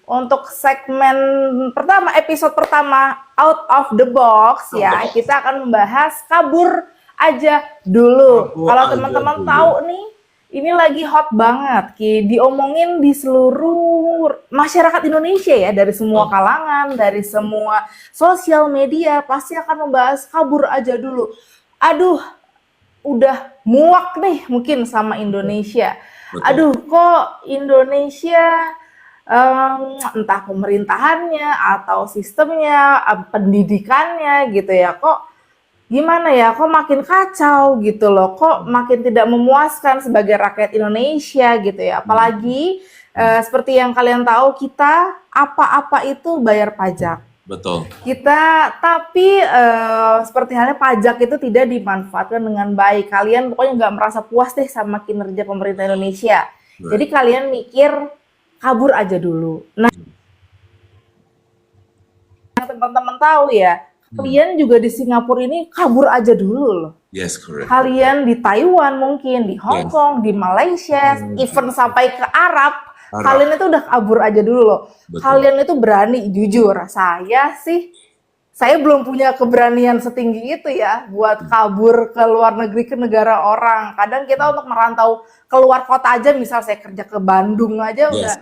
Untuk segmen pertama, episode pertama Out of the Box ya, kita akan membahas kabur aja dulu. Kalau teman-teman tahu nih, ini lagi hot banget, diomongin di seluruh masyarakat Indonesia ya, dari semua kalangan, dari semua sosial media pasti akan membahas kabur aja dulu. Aduh, udah muak nih mungkin sama Indonesia. Aduh, kok Indonesia entah pemerintahannya atau sistemnya, pendidikannya gitu ya, kok gimana ya, kok makin kacau gitu loh, kok makin tidak memuaskan sebagai rakyat Indonesia gitu ya. Apalagi seperti yang kalian tahu, kita apa-apa itu bayar pajak. Betul. Tapi seperti halnya pajak itu tidak dimanfaatkan dengan baik. Kalian pokoknya nggak merasa puas deh sama kinerja pemerintah Indonesia. Jadi kalian mikir kabur aja dulu. Nah, teman-teman tahu ya, kalian juga di Singapura ini kabur aja dulu loh. Yes, correct. Kalian di Taiwan mungkin, di Hong Kong, di Malaysia, even sampai ke Arab. Kalian itu udah kabur aja dulu loh. Betul. Kalian itu berani, jujur. Saya belum punya keberanian setinggi itu ya buat kabur ke luar negeri, ke negara orang. Kadang kita untuk merantau keluar kota aja, misal saya kerja ke Bandung aja udah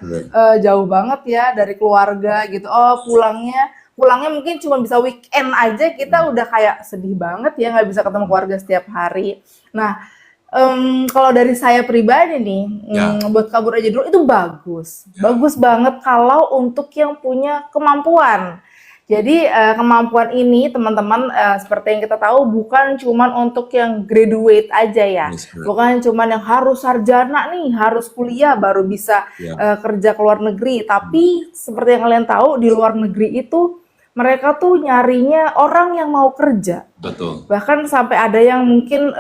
jauh banget ya dari keluarga gitu. Oh, pulangnya mungkin cuma bisa weekend aja, kita udah kayak sedih banget ya nggak bisa ketemu keluarga setiap hari. Nah, kalau dari saya pribadi nih, buat kabur aja dulu itu bagus. Bagus banget kalau untuk yang punya kemampuan. Jadi kemampuan ini teman-teman, seperti yang kita tahu, bukan cuma untuk yang graduate aja ya. Bukan cuma yang harus sarjana nih, harus kuliah baru bisa kerja ke luar negeri. Tapi seperti yang kalian tahu, di luar negeri itu mereka tuh nyarinya orang yang mau kerja. Betul. Bahkan sampai ada yang mungkin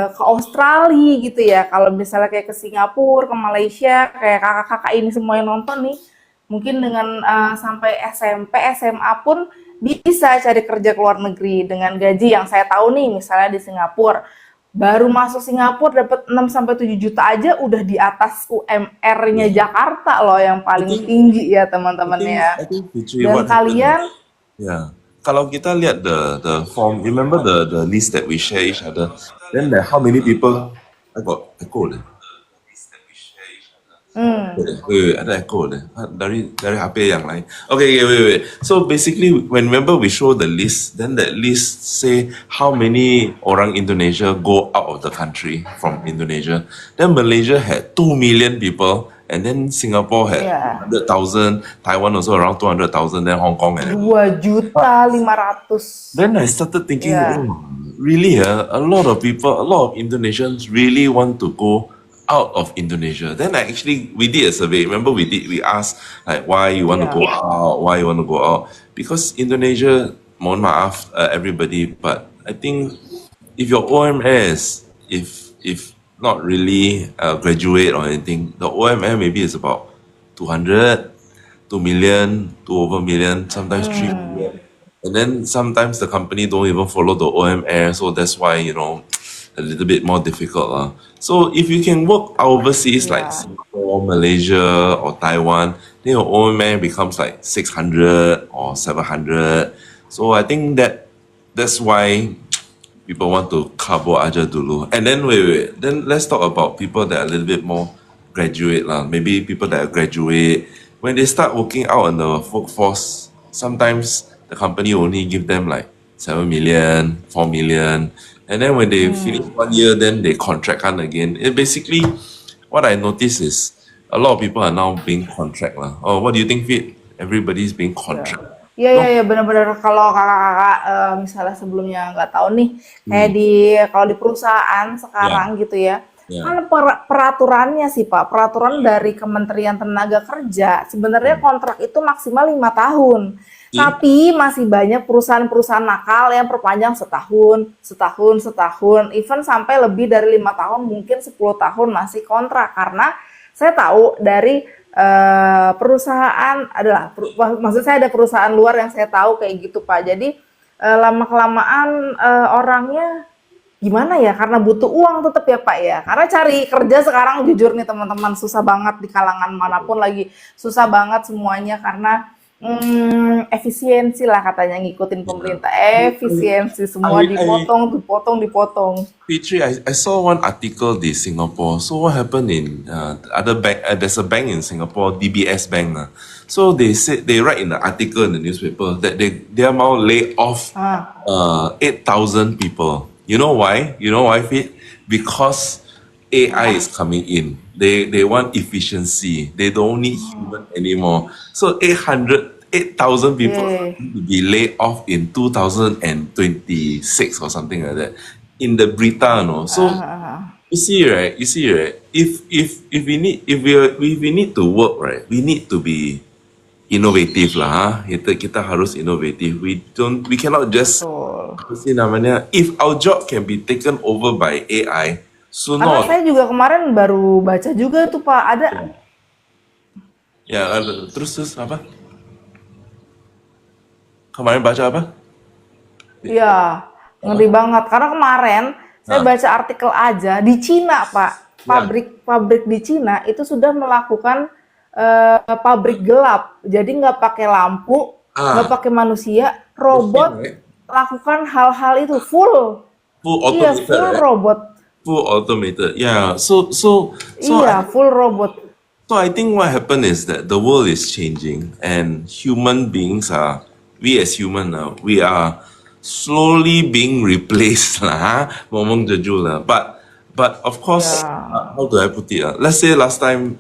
ke Australia gitu ya. Kalau misalnya kayak ke Singapura, ke Malaysia, kayak kakak-kakak ini semua yang nonton nih, mungkin dengan sampai SMP, SMA pun bisa cari kerja ke luar negeri dengan gaji yang saya tahu nih, misalnya di Singapura. Baru masuk Singapura dapat 6-7 juta aja udah di atas UMR-nya Jakarta loh, yang paling tinggi ya teman-teman ya. Dan kalian kalau kita lihat the form, remember the list that we share each other, then how many people, I got echo deh. Wait, ada echo deh. Dari HP yang lain. Okay, wait. So basically, whenever we show the list, then that list say how many orang Indonesia go out of the country from Indonesia. Then Malaysia had 2 million people, and then Singapore had 100,000, Taiwan also around 200,000, then Hong Kong and 2.500.000. Then I started thinking, really, a lot of people, a lot of Indonesians really want to go out of Indonesia. Then we did a survey. Remember we asked like why you want to go out, because Indonesia, mohon maaf everybody, but I think if your OMS, if not really graduate or anything, the OMR maybe is about 200, 2 million, 2 over million, sometimes 3 million. And then sometimes the company don't even follow the OMR, so that's why, a little bit more difficult. So if you can work overseas like Singapore, Malaysia or Taiwan, then your OMR becomes like 600 or 700. So I think that's why people want to kabur aja dulu. And then wait. Then let's talk about people that are a little bit more graduate lah. Maybe people that are graduate, when they start working out in the workforce, sometimes the company only give them like 7 million, 4 million. And then when they finish 1 year, then they contract again. Basically, what I notice is a lot of people are now being contract lah. Oh, what do you think, Fit? Everybody's being contract. Iya, benar-benar. Kalau kakak-kakak misalnya sebelumnya nggak tahu nih, kayak kalau di perusahaan sekarang gitu ya, kan peraturannya sih Pak, peraturan dari Kementerian Tenaga Kerja, sebenarnya kontrak itu maksimal 5 tahun. Tapi masih banyak perusahaan-perusahaan nakal yang perpanjang setahun, even sampai lebih dari 5 tahun, mungkin 10 tahun masih kontrak. Karena saya tahu dari perusahaan maksud saya ada perusahaan luar yang saya tahu kayak gitu Pak. Jadi lama-kelamaan orangnya gimana ya, karena butuh uang tetap ya Pak ya. Karena cari kerja sekarang jujur nih teman-teman susah banget di kalangan manapun lagi susah banget semuanya karena efisiensi lah katanya ngikutin pemerintah efisiensi semua I dipotong. Fitri, I saw one article in Singapore. So what happened in other bank? There's a bank in Singapore, DBS Bank. So they said they write in the article in the newspaper that they are now lay off Ah, 8,000 people. You know why? You know why, Fit? Because AI is coming in. They want efficiency. They don't need human anymore. So 8,000 people yeah. will be laid off in 2026 or something like that in the Brita, no. So you see, right? You see, right? If we need if we need to work, right? We need to be inovatif lah, ha? Kita harus inovatif. We cannot just Betul. apa sih namanya? If our job can be taken over by AI, sooner Karena or saya juga kemarin baru baca juga tuh Pak, ada ya terus apa? Kemarin baca apa? ya ngeri banget. Karena kemarin saya baca artikel aja di Cina Pak, pabrik di Cina itu sudah melakukan pabrik gelap. Jadi nggak pakai lampu, nggak pakai manusia, robot Right? lakukan hal-hal itu full. Full Iya, automated, full right? robot. Full automated. Yeah. So Iya, full robot. I think what happened is that the world is changing and human beings are, we as human now, we are slowly being replaced lah, ha? Ngomong jujur lah. But of course, Yeah. how do I put it? Let's say last time,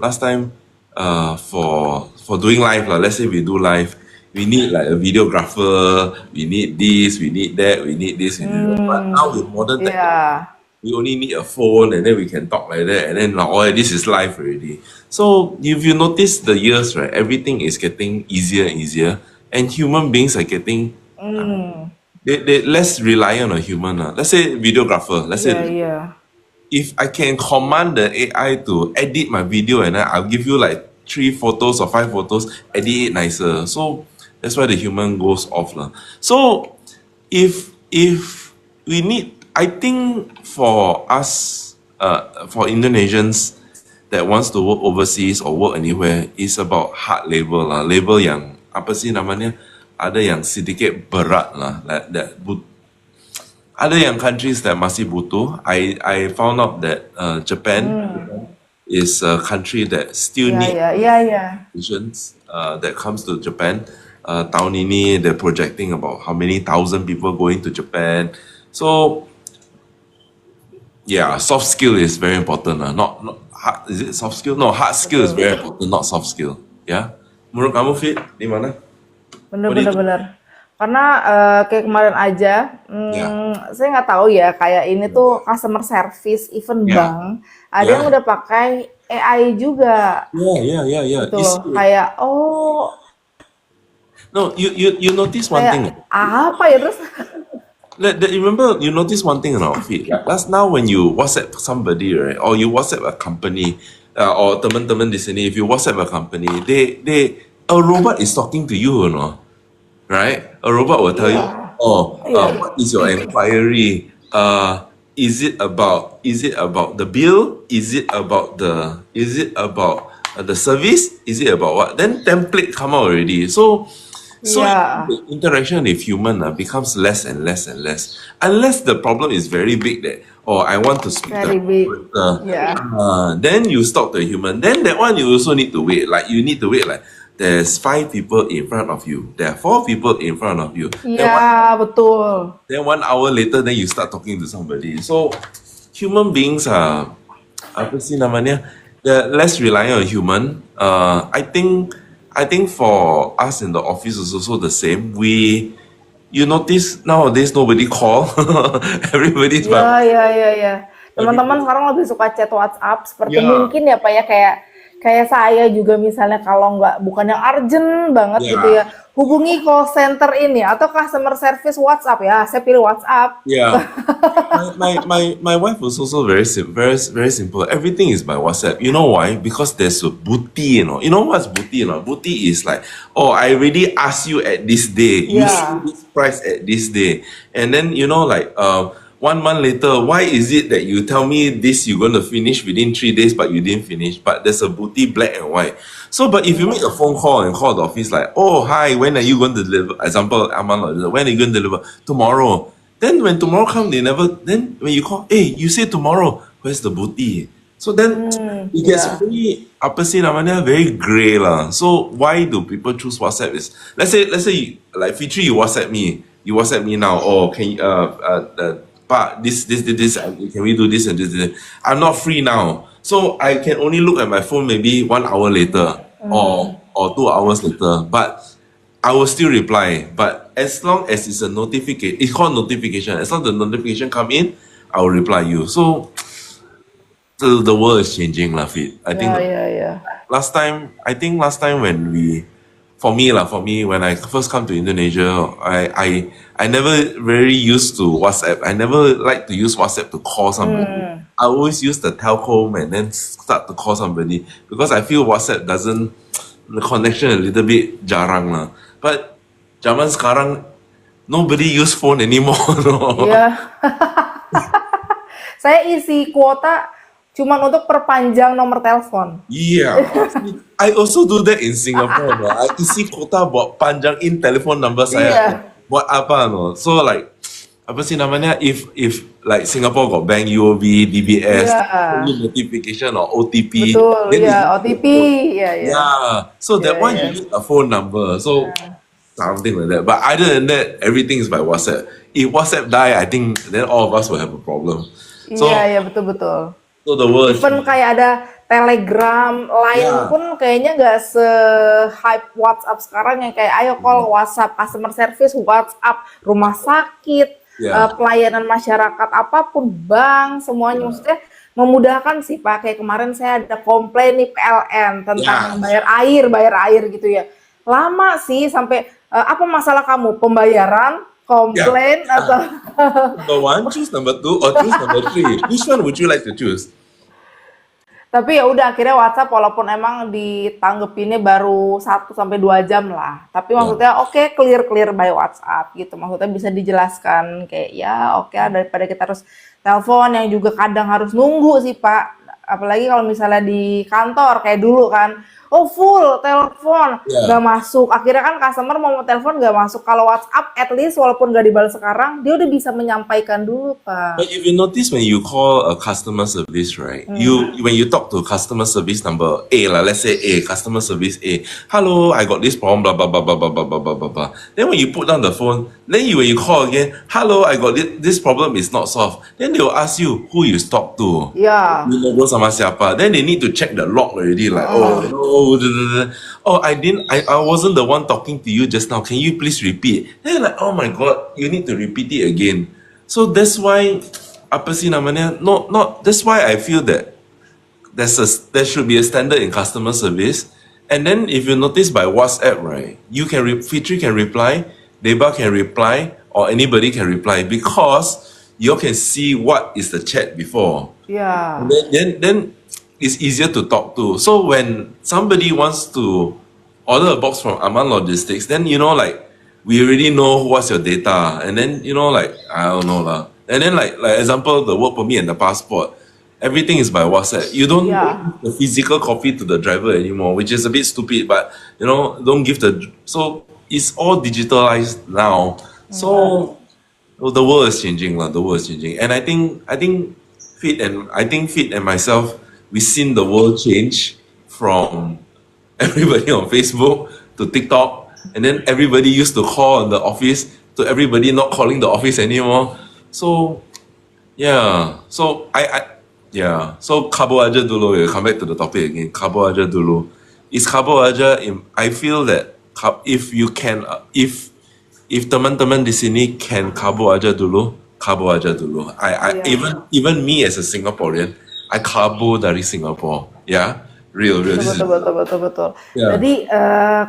for doing live lah. Let's say we do live, we need like a videographer, we need this, we need that, we need this, we need that. But now with modern technology, Iya. we only need a phone and then we can talk like that and then like, oh, this is live already. So if you notice the years, right, everything is getting easier and easier and human beings are getting they less reliant on a human. Let's say videographer. Let's Iya, say iya. if I can command the AI to edit my video and then I'll give you like 3 photos or 5 photos, edit it nicer. So that's why the human goes off. Lah. So if we need, I think for us, for Indonesians that wants to work overseas or work anywhere, is about hard labor lah. Labor yang apa sih namanya? Ada yang sedikit berat lah. Ada yang countries that masih butuh. I found out that Japan is a country that still Iya, need iya, iya, iya. patients that comes to Japan. Tahun ini they're projecting about how many thousand people going to Japan. So yeah, soft skill is very important. Not hard, is it soft skill? No, hard skill is very important, not soft skill. Yeah. Menurut kamu Fit, di mana? Bener, What do you bener, think? bener. Karena kayak kemarin aja, Yeah. saya nggak tahu ya, kayak ini tuh customer service, even Yeah. bank, ada yang Yeah. udah pakai AI juga. Yeah. Gitu, You see, kayak, oh, no, you notice one thing. kayak apa ya terus? You remember, you notice one thing in our feed. That's now when you WhatsApp somebody, right, or you WhatsApp a company, or teman-teman di sini, if you WhatsApp a company, a robot is talking to you, right? A robot will tell you, oh, what is your inquiry? Is it about the bill? Is it about the service? Is it about what? Then template come out already. So Yeah. the interaction with human becomes less and less and less. Unless the problem is very big that, oh, I want to speak Very to big. operator. Yeah. Then you stop the human. Then that one you also need to wait. Like you need to wait like there's 5 people in front of you. There are 4 people in front of you. Iya, betul. Then 1 hour later, then you start talking to somebody. So human beings are apa sih namanya? They're less reliant on human. I think for us in the office is also the same. You notice nowadays nobody call. Everybody's Iya, iya, iya, iya. Teman-teman sekarang lebih suka chat WhatsApp seperti Yeah. mungkin ya Pak ya, kayak saya juga misalnya kalau nggak bukan yang urgent banget Yeah. gitu ya, hubungi call center ini atau customer service WhatsApp ya, saya pilih WhatsApp. Yeah. my wife was also very simple. Everything is by WhatsApp. You know why? Because there's a booty, You know what's booty, Booty is like, oh, I already asked you at this day. You Yeah. see this price at this day. And then, like, 1 month later, why is it that you tell me this you're going to finish within 3 days, but you didn't finish? But there's a booty black and white. So, but if you make a phone call and call the office like, oh, hi, when are you going to deliver? Example, Aman, when are you going to deliver? Tomorrow. Then when tomorrow comes, they never, then when you call, hey, you say tomorrow, where's the booty? So then it gets Yeah. very, apa sih namanya, very grey lah. So why do people choose WhatsApp? Is let's say like Fitri, you WhatsApp me now. Oh, can you, Pak, this, can we do this and this? I'm not free now, so I can only look at my phone maybe 1 hour later or 2 hours later. But I will still reply. But as long as it's a notification, it's called notification. As long as the notification come in, I will reply you. So the world is changing, lah, Fit. I think Ya. last time when for me when I first come to Indonesia, I never very used to WhatsApp. I never like to use WhatsApp to call somebody. I always use the telco and then start to call somebody because I feel WhatsApp doesn't, the connection a little bit jarang lah. But zaman sekarang nobody use phone anymore. No? Iya. Saya isi kuota cuman untuk perpanjang nomor telepon. Yeah, I also do that in Singapore. No? I isi quota buat panjangin telefon number saya. Iya. Buat apa no? So like apa sih namanya? If like Singapore got bank UOB, DBS, Yeah. notification or OTP. Betul, then ya you- OTP, ya. Yeah. So that Yeah, one yeah. you need a phone number. So something like that. But other than that, everything is by WhatsApp. If WhatsApp die, I think then all of us will have a problem. So Iya, betul. so the world. Even kayak ada Telegram, Line Yeah. pun kayaknya nggak se-hype WhatsApp sekarang yang kayak ayo call WhatsApp, customer service WhatsApp, rumah sakit, Yeah. pelayanan masyarakat apapun, bank, semuanya maksudnya memudahkan sih Pak. Kayak kemarin saya ada komplain nih PLN tentang Yeah. bayar air gitu ya. Lama sih sampai apa masalah kamu? Pembayaran, komplain atau Number one, choose number two, or choose number three. Which one would you like to choose? Tapi ya udah akhirnya WhatsApp walaupun emang ditanggepinnya baru 1 sampai 2 jam lah. Tapi maksudnya oke clear by WhatsApp gitu. Maksudnya bisa dijelaskan kayak ya oke daripada kita harus telepon yang juga kadang harus nunggu sih Pak. Apalagi kalau misalnya di kantor kayak dulu kan. Oh full telepon Yeah. nggak masuk. Akhirnya kan customer mau telepon nggak masuk. Kalau WhatsApp at least walaupun nggak dibalas sekarang dia udah bisa menyampaikan dulu Pak. But if you notice when you call a customer service, right? When you talk to customer service number A, like let's say A, customer service A, hello, I got this problem, blah blah blah blah blah blah blah blah blah blah. Then when you put down the phone, then when you call again, hello, I got this problem is not solved. Then they will ask you who you talk to. Ya. You know sama siapa. Then they need to check the log already. Like, I wasn't the one talking to you just now. Can you please repeat? Then like, oh my god, you need to repeat it again. So that's why, apa sih namanya? That's why I feel that there should be a standard in customer service. And then if you notice by WhatsApp, right, Fitri can reply, Deba can reply, or anybody can reply because you can see what is the chat before. Ya. Then it's easier to talk to. So when somebody wants to order a box from Aman Logistics, then like we already know what's your data, and then like I don't know lah. And then like example, the work permit and the passport, everything is by WhatsApp. You don't Yeah. give the physical copy to the driver anymore, which is a bit stupid. But don't give so it's all digitalized now. So the world is changing lah. The world is changing, and I think Fit and myself, we've seen the world change from everybody on Facebook to TikTok, and then everybody used to call on the office to everybody not calling the office anymore. So yeah, so so kabo aja dulu. We come back to the topic again. Kabo aja dulu. Is kabo aja? I feel that if you can, if teman-teman di sini can kabo aja dulu. Even me as a Singaporean, I kabo dari Singapore. Yeah, real. This is- Betul. Ya. Jadi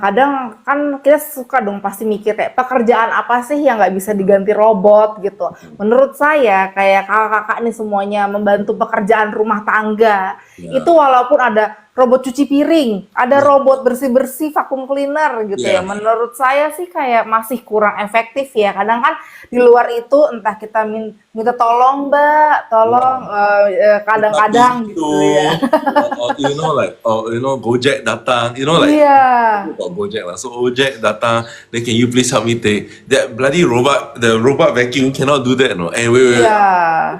kadang kan kita suka dong pasti mikir kayak pekerjaan apa sih yang nggak bisa diganti robot gitu. Menurut saya kayak kakak-kakak nih semuanya membantu pekerjaan rumah tangga. Ya. Itu walaupun ada robot cuci piring, ada robot bersih-bersih vacuum cleaner gitu ya. Yeah. Menurut saya sih kayak masih kurang efektif ya. Kadang kan di luar itu entah kita minta tolong Mbak, tolong kadang-kadang Tapi gitu ya. Gojek datang, Iya, about Gojek lah. So Gojek datang, then can you please help me take that bloody robot? The robot vacuum cannot do that, no. And wait. iya,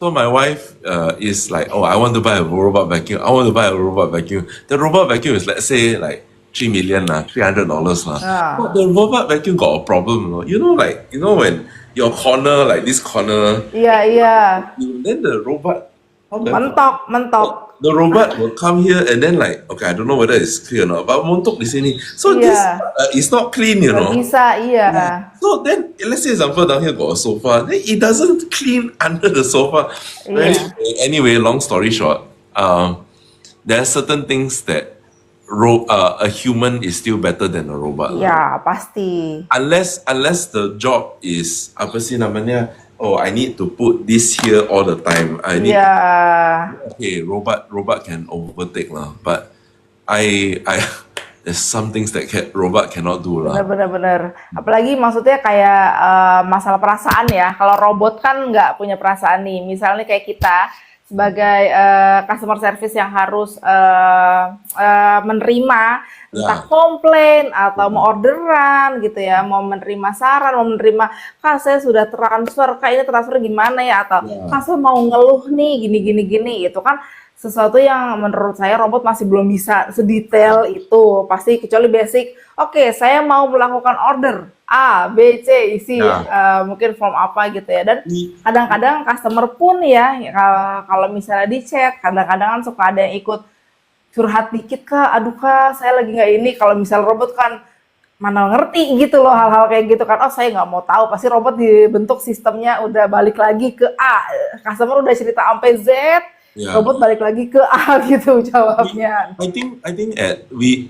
So my wife is like, oh, I want to buy a robot vacuum. I want to buy a robot vacuum. The robot vacuum is, let's say, like 3 million lah, $300 lah. Ah. But the robot vacuum got a problem, no? When your corner, like this corner, iya. then the robot, how the Mentok. the robot will come here and then like, okay, I don't know whether it's clear or not, but montok di sini. So Yeah. this it's not clean, Nggak bisa, iya. So then, let's say example down here got a sofa, then it doesn't clean under the sofa. Yeah. Anyway, long story short, there are certain things that a human is still better than a robot. Ya, pasti. Unless the job is apa sih namanya? Oh, I need to put this here all the time. I need Ya, okay, robot can overtake lah. But I there's some things that robot cannot do lah. benar-benar. Apalagi maksudnya kayak masalah perasaan ya. Kalau robot kan nggak punya perasaan nih. Misalnya kayak kita sebagai customer service yang harus menerima entah komplain atau mau orderan gitu ya, mau menerima saran, mau menerima, Kak saya sudah transfer, Kak ini transfer gimana ya, atau Kak saya mau ngeluh nih gini, itu kan sesuatu yang menurut saya robot masih belum bisa sedetail itu, pasti kecuali basic. Oke, saya mau melakukan order A, B, C, isi mungkin form apa gitu ya. Dan kadang-kadang customer pun ya kalau misalnya di chat, kadang-kadang kan suka ada yang ikut curhat dikit, Kak, aduh Kak, saya lagi nggak ini. Kalau misal robot kan mana ngerti gitu loh hal-hal kayak gitu kan. Oh, saya nggak mau tahu. Pasti robot dibentuk sistemnya udah balik lagi ke A. Customer udah cerita sampai Z, robot balik lagi ke A gitu jawabnya. I think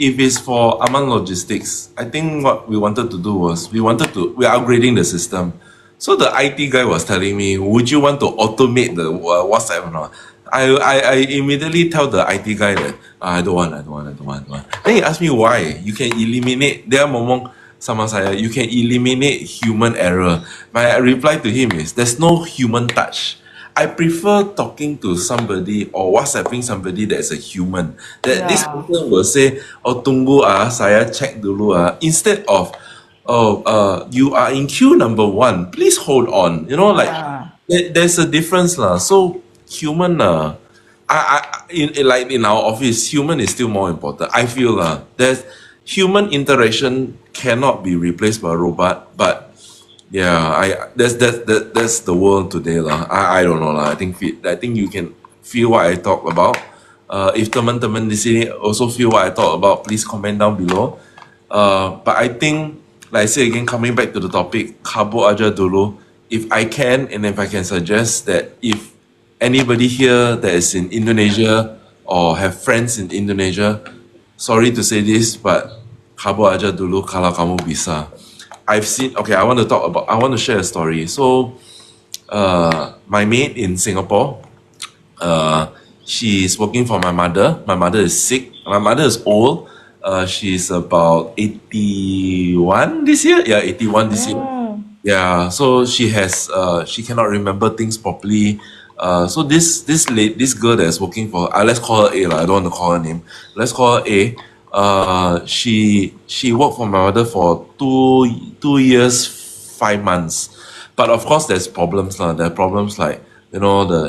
if it's for Aman Logistics, I think what we wanted to do was we're upgrading the system. So the IT guy was telling me, would you want to automate the WhatsApp or not? I immediately tell the IT guy that I don't want. Then he asked me why. You can eliminate. Dia ngomong sama saya, you can eliminate human error. My reply to him is, there's no human touch. I prefer talking to somebody or WhatsApping somebody that's a human. That this person will say, oh tunggu saya check dulu instead of you are in queue number 1. Please hold on. There's a difference lah. So human like in our office, human is still more important. I feel there's human interaction cannot be replaced by a robot, but that's the world today lah. I don't know lah. I think you can feel what I talk about. If teman-teman di sini also feel what I talk about, please comment down below. But I think, like I say again, coming back to the topic, kabo aja dulu. If I can, and if I can suggest that if anybody here that is in Indonesia or have friends in Indonesia, sorry to say this, but kabo aja dulu kalau kamu bisa. I've seen, okay, I want to share a story. So, my mate in Singapore, she's working for my mother. My mother is sick. My mother is old. She's about 81 this year. Yeah, 81 this year. Yeah, so she cannot remember things properly. So this girl that is working for, let's call her A lah. I don't want to call her name. Let's call her A. She worked for my mother for 2 years, 5 months. But of course, there's problems lah. There are problems like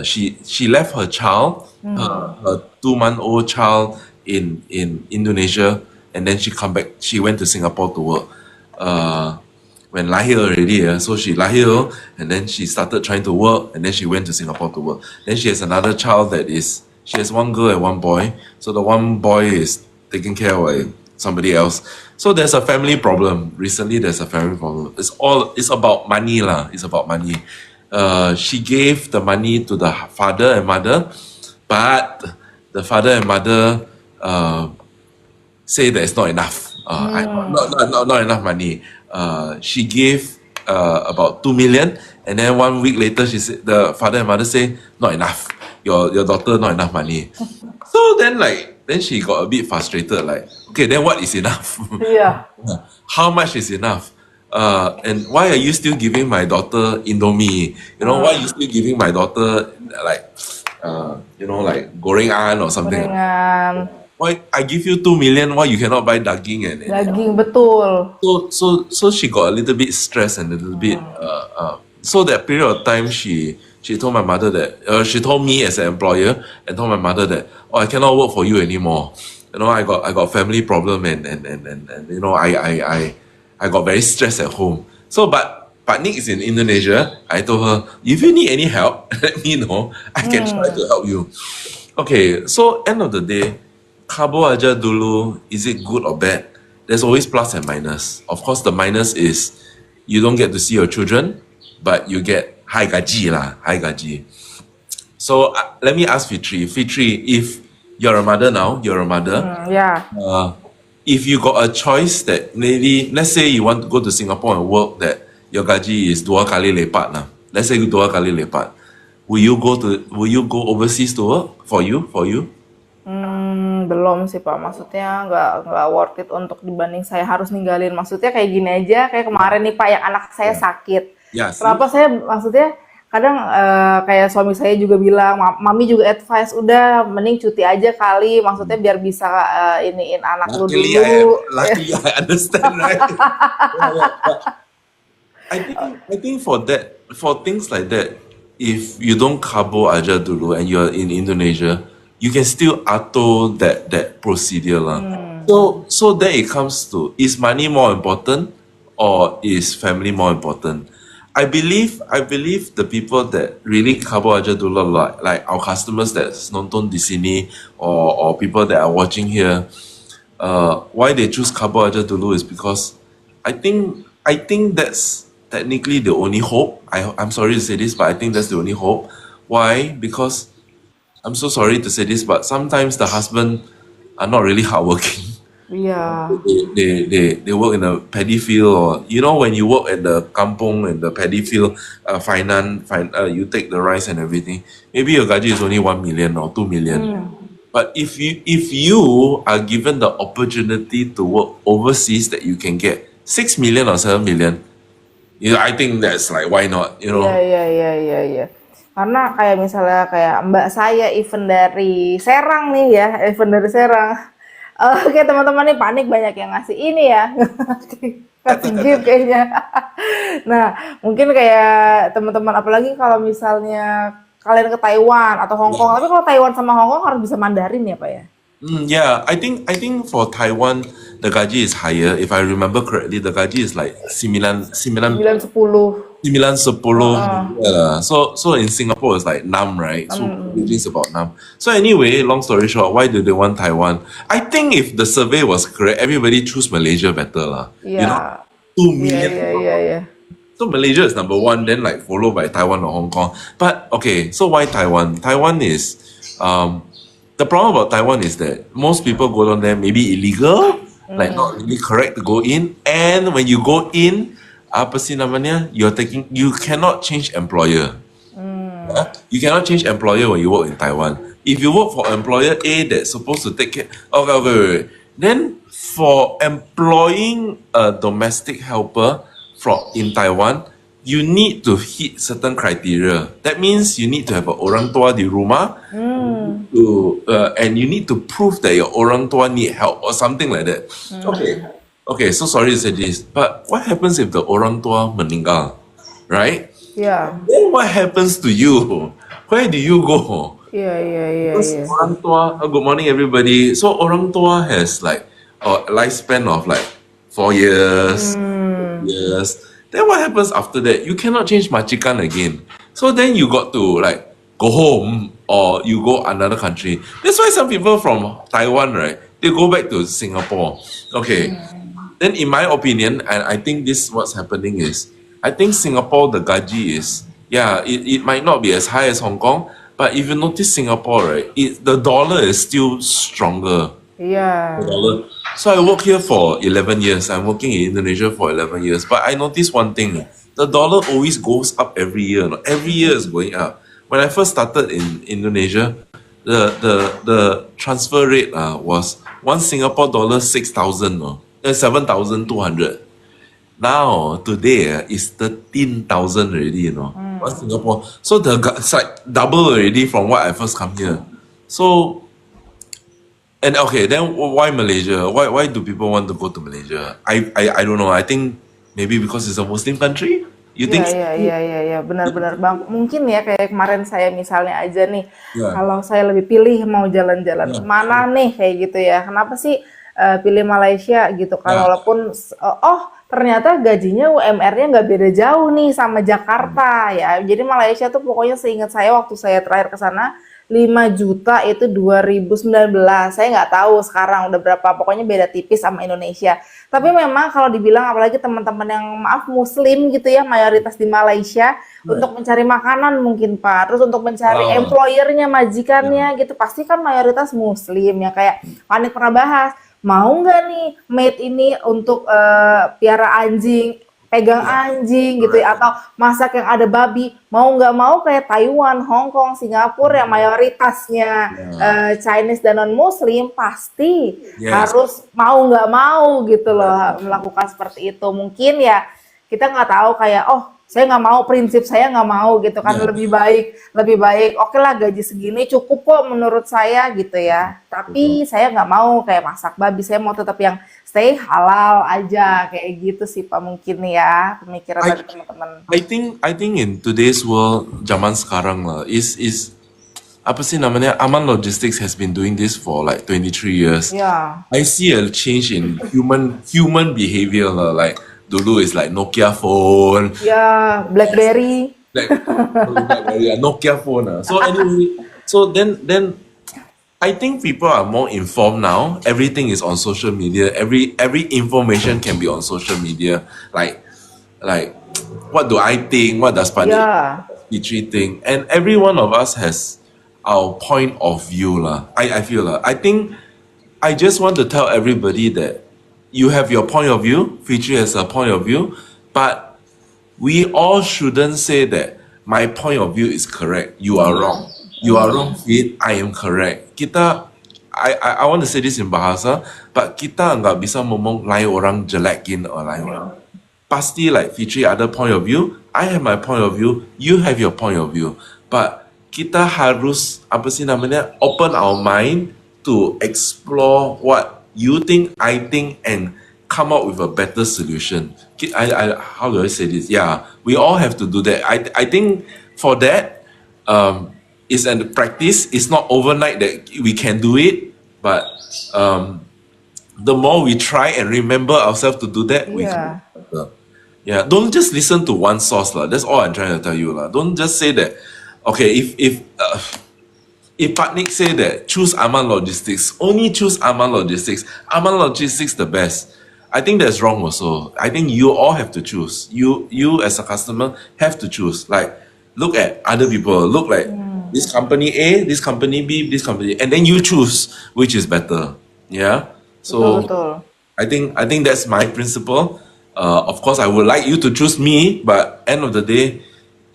she left her child, her 2-month-old child in Indonesia, and then she come back. She went to Singapore to work. When lahir already, so she lahir, and then she started trying to work, and then she went to Singapore to work. Then she has another child she has 1 girl and 1 boy. So the 1 boy is taken care of by somebody else. So there's a family problem. Recently, there's a family problem. It's about money lah. It's about money. She gave the money to the father and mother, but the father and mother say that it's not enough. Not enough money. She gave about 2 million, and then 1 week later, the father and mother say not enough. Your daughter not enough money. So then then she got a bit frustrated. Like, okay, then what is enough? Iya. How much is enough? And why are you still giving my daughter Indomie? Why are you still giving my daughter like, like gorengan or something? Gorengan, Why I give you 2 million? Why you cannot buy daging and daging, betul. so she got a little bit stressed and a little bit so that period of time she told my mother that she told me as an employer and told my mother that, oh, I cannot work for you anymore. I got family problem and I got very stressed at home. So but Nick is in Indonesia. I told her, if you need any help, let me know. I can try to help you. Okay, so end of the day, Kabo aja dulu, is it good or bad? There's always plus and minus. Of course, the minus is you don't get to see your children, but you get high gaji lah, high gaji. So let me ask Fitri. Fitri, if you're a mother now, Ya, if you got a choice that maybe, let's say you want to go to Singapore and work, that your gaji is 2 kali lipat lah. Let's say 2 kali lipat. Will you go overseas to work for you? belum sih Pak. Maksudnya nggak worth it untuk dibanding saya harus ninggalin. Maksudnya kayak gini aja, kayak kemarin nih Pak, yang anak saya sakit. Ya, see? Kenapa saya, maksudnya kadang kayak suami saya juga bilang, mami juga advice, udah mending cuti aja kali. Maksudnya biar bisa iniin anak lu dulu. Luckily I understand, right? I think for things like that, if you don't kabo aja dulu and you're in Indonesia, you can still ato that procedure lah. So then it comes to, is money more important or is family more important? I believe the people that really kabo aja dulu, like our customers that's nonton di sini or people that are watching here, why they choose kabo aja dulu is because I think that's technically the only hope. I'm sorry to say this, but I think that's the only hope. Why? Because I'm so sorry to say this, but sometimes the husband are not really hardworking. Iya. They work in a paddy field, or when you work at the kampong and the paddy field, you take the rice and everything. Maybe your gaji is only 1 million or 2 million. But if you are given the opportunity to work overseas, that you can get 6 million or 7 million, I think that's like, why not? Iya. Karena kayak misalnya kayak mbak saya event dari Serang nih ya, kayak teman-teman nih panik, banyak yang ngasih ini ya, ngasih gift kayaknya. Nah, mungkin kayak teman-teman, apalagi kalau misalnya kalian ke Taiwan atau Hong Kong, tapi kalau Taiwan sama Hong Kong harus bisa Mandarin ya Pak ya? Yeah, I think for Taiwan the gaji is higher. If I remember correctly, the gaji is like 9, 9-10. 9, 10. Yeah. So in Singapore it's like 6, right? So it's about 6. So anyway, long story short, why do they want Taiwan? I think if the survey was correct, everybody choose Malaysia better lah. Yeah. 2 million. Iya. So Malaysia is number 1, then like followed by Taiwan or Hong Kong. But okay, so why Taiwan? Taiwan is the problem about Taiwan is that most people go down there maybe illegal, like not really correct to go in. And when you go in, apa sih namanya? You cannot change employer. You cannot change employer when you work in Taiwan. If you work for employer A that's supposed to take care, okay. Then for employing a domestic helper in Taiwan, you need to hit certain criteria. That means you need to have an orang tua di rumah, and you need to prove that your orang tua need help or something like that. Okay. So sorry to say this, but what happens if the orang tua meninggal, right? Iya. Then what happens to you? Where do you go? Iya. Orang tua, good morning everybody. So orang tua has like a lifespan of like 4 years, years. Then what happens after that? You cannot change majikan again. So then you got to like go home or you go another country. That's why some people from Taiwan, right? They go back to Singapore. Okay. Then in my opinion, and I think this what's happening is, I think Singapore, the gaji is, it might not be as high as Hong Kong, but if you notice Singapore, right, the dollar is still stronger. Iya. So I work here for 11 years. I'm working in Indonesia for 11 years. But I noticed one thing. The dollar always goes up every year. Every year is going up. When I first started in Indonesia, the transfer rate was $1 6,000, no, 7,200. Now today is 13,000 already, one Singapore. So it's like double already from what I first come here. So and okay, then why Malaysia? Why do people want to go to Malaysia? I don't know. I think maybe because it's a Muslim country. You think? Iya, benar-benar Bang. Mungkin ya kayak kemarin saya misalnya aja nih, Yeah. kalau saya lebih pilih mau jalan-jalan Yeah. kemana nih kayak gitu ya. Kenapa sih pilih Malaysia gitu kan? Yeah. Walaupun ternyata gajinya UMR-nya nggak beda jauh nih sama Jakarta ya. Jadi Malaysia tuh pokoknya seingat saya waktu saya terakhir ke sana 5 juta itu 2019. Saya nggak tahu sekarang udah berapa. Pokoknya beda tipis sama Indonesia. Tapi memang kalau dibilang apalagi teman-teman yang maaf Muslim gitu ya mayoritas di Malaysia untuk mencari makanan mungkin Pak. Terus untuk mencari Oh. employernya, majikannya gitu pasti kan mayoritas Muslim ya kayak Panik pernah bahas. Mau nggak nih maid ini untuk piara anjing, pegang anjing gitu ya, atau masak yang ada babi, mau nggak mau kayak Taiwan, Hong Kong, Singapura yang mayoritasnya Chinese dan non Muslim pasti Yes. harus mau nggak mau gitu loh melakukan seperti itu. Mungkin ya kita nggak tahu kayak saya nggak mau, prinsip saya nggak mau gitu kan. Yeah. lebih baik oke lah gaji segini cukup kok menurut saya gitu ya, tapi saya nggak mau kayak masak babi, saya mau tetap yang stay halal aja kayak gitu sih Pak, mungkin ya pemikiran I- dari teman-teman. I think in today's world, zaman sekarang lah, is apa sih namanya? Aman Logistics has been doing this for like 23 years. Ya, I see a change in human behavior lah. Like dulu is like Nokia phone, ya BlackBerry. like Nokia phone. So anyway, so then I think people are more informed now. Everything is on social media. Every information can be on social media. Like what do I think? What does Ya, Fitri think? And every one of us has our point of view lah. I feel lah. I think I just want to tell everybody that you have your point of view. Fitri has a point of view, but we all shouldn't say that my point of view is correct. You are wrong. You are wrong, Fit. I am correct. I want to say this in bahasa, but kita nggak bisa ngomong lain orang jelekin or lain orang. Pasti like Fitri ada point of view, I have my point of view, you have your point of view. But kita harus apa sih namanya open our mind to explore what you think, I think, and come up with a better solution. How do I say this? Yeah, we all have to do that. I think for that, it's a practice. It's not overnight that we can do it, but the more we try and remember ourselves to do that, we can. Yeah, don't just listen to one source lah. That's all I'm trying to tell you lah. Don't just say that. Okay, if Pak Nick say that choose Aman Logistics, only choose Aman Logistics. Aman Logistics the best. I think that's wrong also. I think you all have to choose. You as a customer have to choose. Like look at other people. Look like this company A, this company B, this company, and then you choose which is better. Yeah. So betul. I think that's my principle. Of course, I would like you to choose me, but end of the day,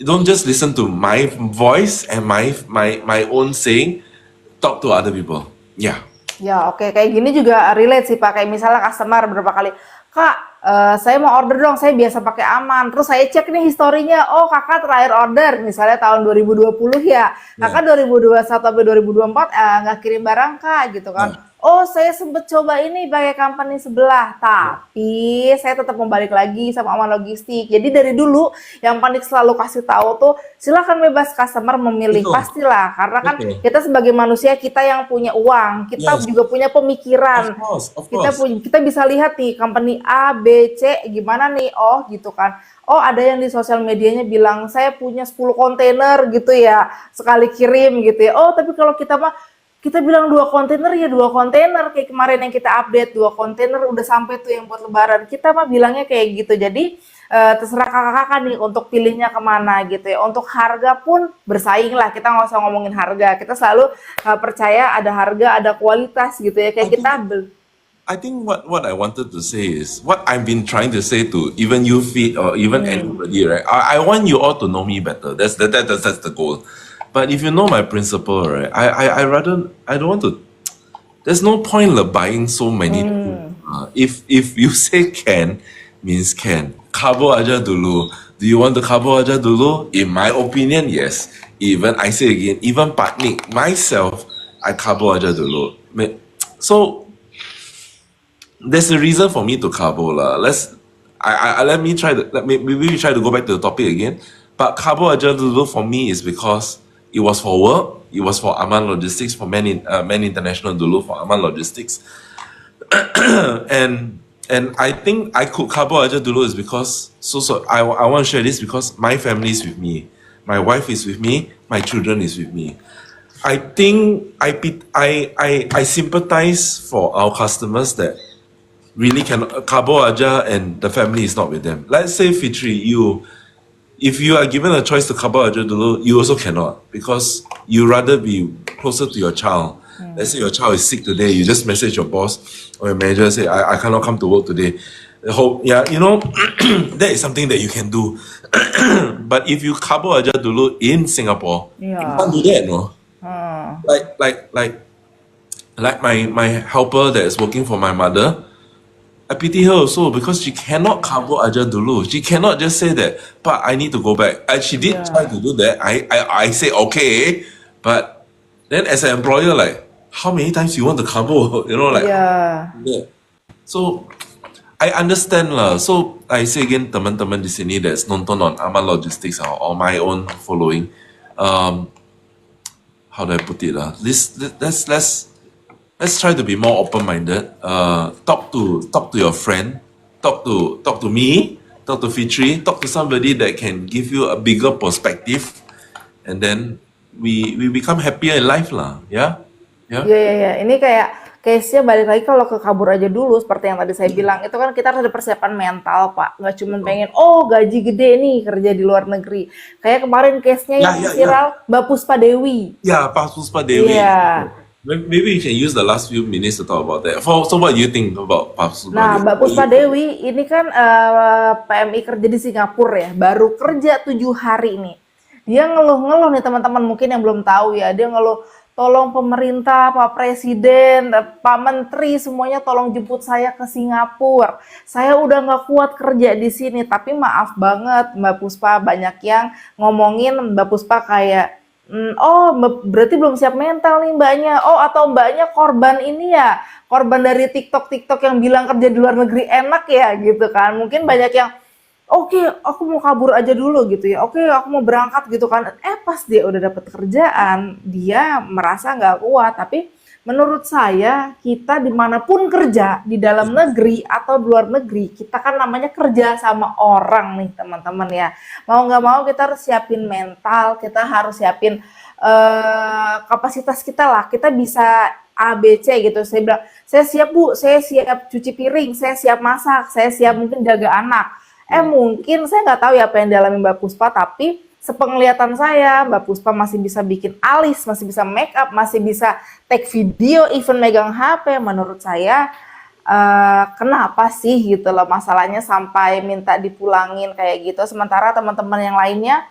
don't just listen to my voice and my own saying. Talk to other people. Yeah. Ya oke, kayak gini juga relate sih Pak. Kayak misalnya customer berapa kali, Kak, saya mau order dong, saya biasa pakai Aman. Terus saya cek nih historinya, oh kakak terakhir order misalnya tahun 2020 ya. Kakak 2021 sampai 2024 nggak kirim barang Kak gitu kan. Oh saya sempet coba ini pakai company sebelah, tapi saya tetap mau balik lagi sama Aman Logistik. Jadi dari dulu yang Panik selalu kasih tahu tuh silakan bebas customer memilih. Betul. Pastilah karena kan Betul. kita sebagai manusia kita yang punya uang, kita Yes. juga punya pemikiran. Of course. Kita bisa lihat nih company A, B, C gimana nih, oh gitu kan. Oh ada yang di sosial medianya bilang saya punya 10 kontainer gitu ya sekali kirim gitu ya. Oh tapi kalau kita mah kita bilang 2 kontainer ya 2 kontainer, kayak kemarin yang kita update 2 kontainer udah sampai tuh yang buat lebaran. Kita mah bilangnya kayak gitu. Jadi terserah kakak-kakak nih untuk pilihnya kemana gitu ya. Untuk harga pun bersaing lah, kita nggak usah ngomongin harga. Kita selalu percaya ada harga, ada kualitas gitu ya. Kayak kita I think what I wanted to say is what I've been trying to say to even you Fit or even anybody, right? I want you all to know me better. That's the goal. But if you know my principle, right, I don't want to. There's no point of buying so many. If you say can, means can. Carbo aja dulu. Do you want the carbo aja dulu? In my opinion, yes. Even I say again, even Patnik, myself, I carbo aja dulu. So there's a reason for me to carbo lah. Let me try to maybe we try to go back to the topic again. But carbo aja dulu for me is because it was for work. It was for Aman Logistics, for Man International dulu, for Aman Logistics. and I think I could carbo aja dulu is because I want to share this because my family is with me, my wife is with me, my children is with me. I think I sympathize for our customers that really can carbo aja and the family is not with them. Let's say Fitri, if you are given a choice to carbo aja dulu, you also cannot because you rather be closer to your child. Let's say your child is sick today, you just message your boss or your manager, say, I cannot come to work today. That is something that you can do. But if you carbo aja dulu in Singapore, you can't do that, no? Like my helper that is working for my mother, I pity her also because she cannot carbo aja dulu. She cannot just say that, but I need to go back. And she did try to do that. I say okay, but then as an employer, like, how many times you want to carbo? Yeah. So I understand lah. So I say again, teman-teman di sini that's nonton on Aman Logistics or my own following. How do I put it lah? Let's try to be more open-minded. Talk to your friend. Talk to me. Talk to Fitri. Talk to somebody that can give you a bigger perspective, and then we become happier in life lah. Yeah. Iya. Ini kayak case-nya balik lagi kalau ke kabur aja dulu seperti yang tadi saya bilang itu kan kita harus ada persiapan mental Pak, nggak cuma pengen gaji gede nih kerja di luar negeri. Kayak kemarin case-nya yang viral Mbak Puspa Dewi. Yeah, Pak Puspa Dewi. Yeah. Maybe we can use the last few minutes to talk about that. So what do you think about Pak Puspa Dewi? Nah, Mbak Puspa Dewi ini kan PMI kerja di Singapura ya, baru kerja 7 hari nih. Dia ngeluh-ngeluh nih teman-teman mungkin yang belum tahu ya, dia ngeluh tolong pemerintah, Pak Presiden, Pak Menteri, semuanya tolong jemput saya ke Singapura. Saya udah nggak kuat kerja di sini, tapi maaf banget Mbak Puspa, banyak yang ngomongin Mbak Puspa kayak, berarti belum siap mental nih mbaknya. Atau mbaknya korban ini ya, korban dari TikTok yang bilang kerja di luar negeri enak ya gitu kan. Mungkin banyak yang Oke, aku mau kabur aja dulu gitu ya. Oke, aku mau berangkat gitu kan. Pas dia udah dapet kerjaan, dia merasa nggak kuat. Tapi menurut saya, kita dimanapun kerja, di dalam negeri atau di luar negeri, kita kan namanya kerja sama orang nih teman-teman ya. Mau nggak mau kita harus siapin mental, kita harus siapin kapasitas kita lah. Kita bisa ABC gitu. Saya bilang, saya siap Bu, saya siap cuci piring, saya siap masak, saya siap mungkin jaga anak. Mungkin saya nggak tahu ya apa yang dialami Mbak Puspa, tapi sepenglihatan saya Mbak Puspa masih bisa bikin alis, masih bisa make up, masih bisa take video, even megang HP. Menurut saya kenapa sih gitu loh masalahnya sampai minta dipulangin kayak gitu. Sementara teman-teman yang lainnya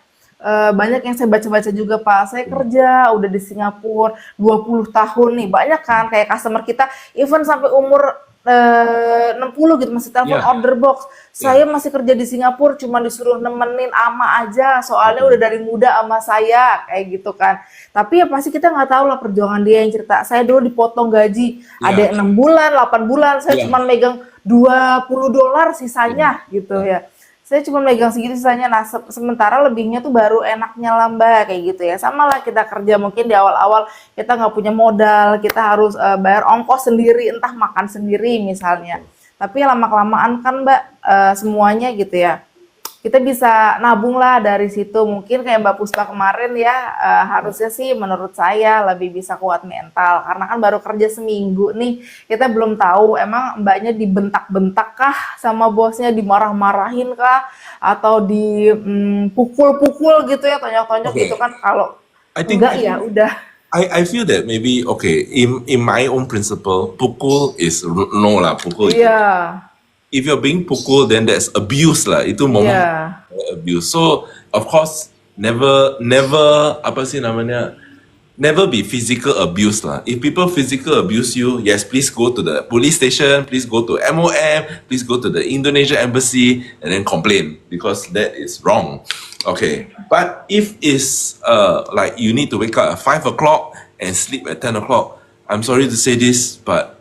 banyak yang saya baca-baca juga Pak, saya kerja udah di Singapura 20 tahun nih, banyak kan kayak customer kita even sampai umur 60 gitu masih telepon order box. Saya masih kerja di Singapura cuma disuruh nemenin ama aja, soalnya udah dari muda ama saya kayak gitu kan. Tapi ya pasti kita nggak tahu lah perjuangan dia yang cerita. Saya dulu dipotong gaji, ada 6 bulan, 8 bulan, saya cuma megang $20 sisanya gitu ya. Saya cuma megang segitu sisanya. Nah, sementara lebihnya tuh baru enaknya lah Mbak, kayak gitu ya. Sama lah kita kerja mungkin di awal-awal kita nggak punya modal, kita harus bayar ongkos sendiri, entah makan sendiri misalnya. Tapi lama-kelamaan kan Mbak semuanya gitu ya. Kita bisa nabung lah dari situ. Mungkin kayak Mbak Puspa kemarin ya, harusnya sih menurut saya lebih bisa kuat mental. Karena kan baru kerja seminggu nih, kita belum tahu emang mbaknya dibentak-bentak kah sama bosnya, dimarah-marahin kah, atau dipukul-pukul gitu ya, tonjok-tonjok gitu kan. Kalau enggak ya udah. I feel that maybe, in my own principle, pukul is no lah, pukul. Iya. If you're being pukul, then that's abuse lah. Itu momen abuse. So of course never apa sih namanya, never be physical abuse lah. If people physical abuse you, yes, please go to the police station, please go to MOM, please go to the Indonesia embassy and then complain because that is wrong. Okay, but if it's like you need to wake up at 5 o'clock and sleep at 10 o'clock, I'm sorry to say this, but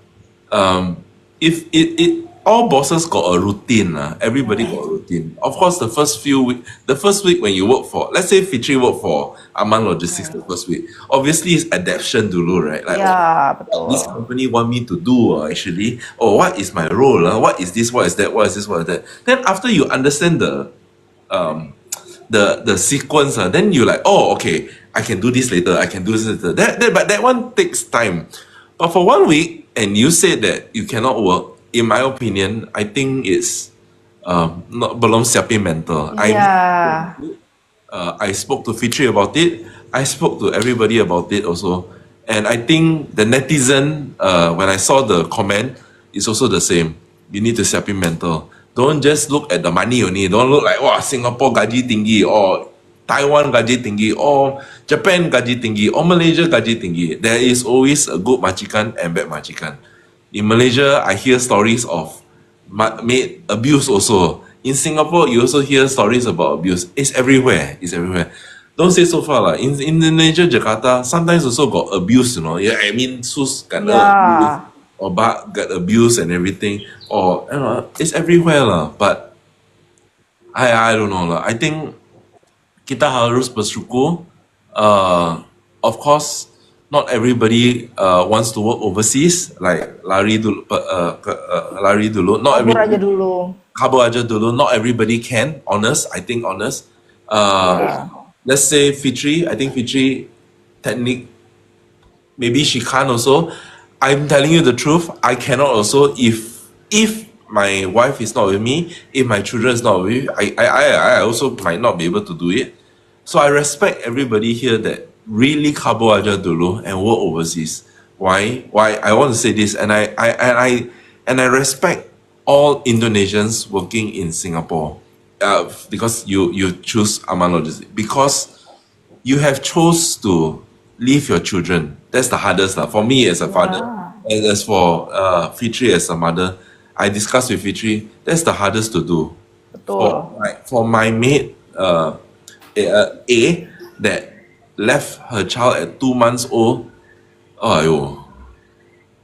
if it all bosses got a routine everybody got a routine. Of course, the first week when you work for, let's say Fitri work for Aman Logistics the first week, obviously it's adaptation dulu, right? Like, Ya, what this betul. company want me to do actually, or what is my role, what is this, what is that, what is this, what is that. Then after you understand the sequence, then you like, oh, okay, I can do this later, I can do this later. But that one takes time. But for 1 week, and you said that you cannot work, in my opinion, I think it's not belum siapin mental. Iya. I spoke to Fitri about it. I spoke to everybody about it also. And I think the netizen, when I saw the comment, it's also the same. You need to siapin mental. Don't just look at the money only. Don't look like, wow, Singapore gaji tinggi, or Taiwan gaji tinggi, or Japan gaji tinggi, or Malaysia gaji tinggi. There is always a good majikan and bad majikan. In Malaysia, I hear stories of maid abuse also. In Singapore, you also hear stories about abuse. It's everywhere. It's everywhere. Don't say so far lah. In Indonesia, Jakarta, sometimes also got abuse, Yeah, I mean, sus got abuse, Ya. or bak got abuse and everything. Or, it's everywhere lah. But I don't know lah. I think kita harus bersyukur. Of course, not everybody wants to work overseas. Like lari dulu. Not Kabur aja everybody dulu. kabur aja dulu. Not everybody can. Honest, I think honest. Let's say Fitri. I think Fitri, technique, maybe she can't also. I'm telling you the truth. I cannot also. If my wife is not with me, if my children is not with me, I also might not be able to do it. So I respect everybody here that really kabur aja dulu and work overseas. Why? Why? I want to say this, and I respect all Indonesians working in Singapore, because you choose Aman Logistics, because you have chose to leave your children. That's the hardest lah. For me as a father, and as for Fitri as a mother, I discussed with Fitri. That's the hardest to do. Betul. For my maid, A, that left her child at 2 months old. Oh,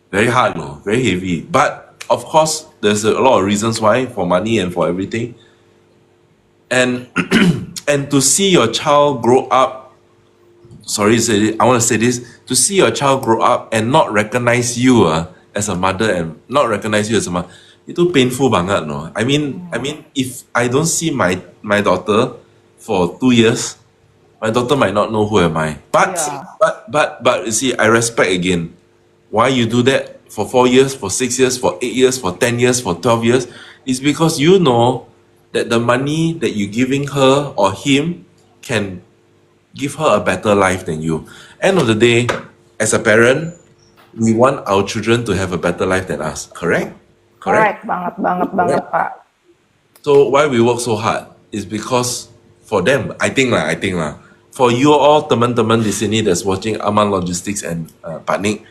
very hard, no, very heavy. But of course, there's a lot of reasons why, for money and for everything. And and to see your child grow up, sorry to say it, I want to say this, to see your child grow up and not recognize you as a mother, and not recognize you as a mother, itu painful banget, no. I mean, if I don't see my daughter for 2 years, my daughter might not know who am I. But Yeah. but you see, I respect again why you do that for 4 years, for 6 years, for 8 years, for 10 years, for 12 years, is because you know that the money that you're giving her or him can give her a better life than you. End of the day, as a parent, we want our children to have a better life than us. Correct? Correct? Correct banget, Pak. So why we work so hard is because for them, I think lah. For you all teman-teman di sini that's watching Aman Logistics and Pak Nick,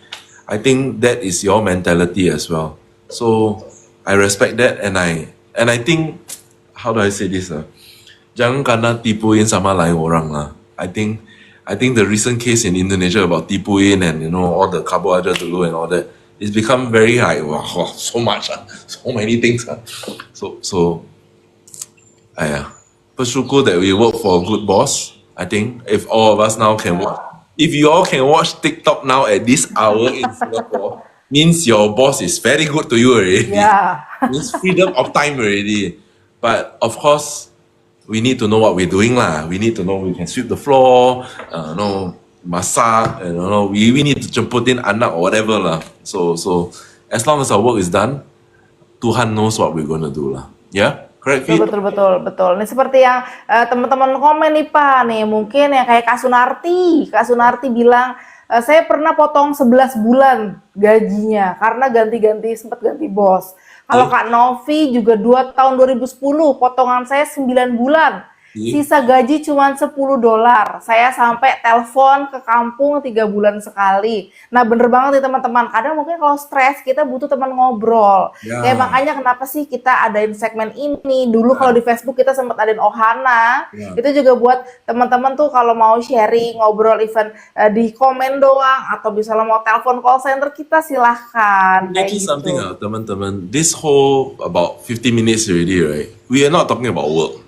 I think that is your mentality as well. So I respect that, and I think, how do I say this? Jangan karena tipuin sama lain orang lah. I think the recent case in Indonesia about tipuin and all the kabur aja dulu and all that, it's become very like, wow, so much, so many things. So bersyukur that we work for a good boss. I think if all of us now can watch, if you all can watch TikTok now at this hour in Singapore, means your boss is very good to you already. Ya. Means freedom of time already. But of course, we need to know what we're doing lah. We need to know we can sweep the floor, masak, we need to jemputin anak or whatever lah. So as long as our work is done, Tuhan knows what we're gonna do lah. Yeah, correct, Fit? Betul. Ini seperti yang teman-teman komen nih Pak, nih mungkin yang kayak Kak Sunarti bilang, saya pernah potong 11 bulan gajinya karena sempat ganti bos. Kalau Kak Novi juga 2 tahun 2010, potongan saya 9 bulan. See? Sisa gaji cuma $10. Saya sampai telepon ke kampung 3 bulan sekali. Nah bener banget nih teman-teman. Kadang mungkin kalau stres kita butuh teman ngobrol. Kayak Yeah. makanya kenapa sih kita adain segmen ini. Dulu kalau di Facebook kita sempat adain Ohana. Yeah. Itu juga buat teman-teman tuh kalau mau sharing, ngobrol even di komen doang. Atau misalnya mau telepon call center kita silahkan. Kayak Making something gitu. out, teman-teman. This whole about 50 minutes already, right? We are not talking about work.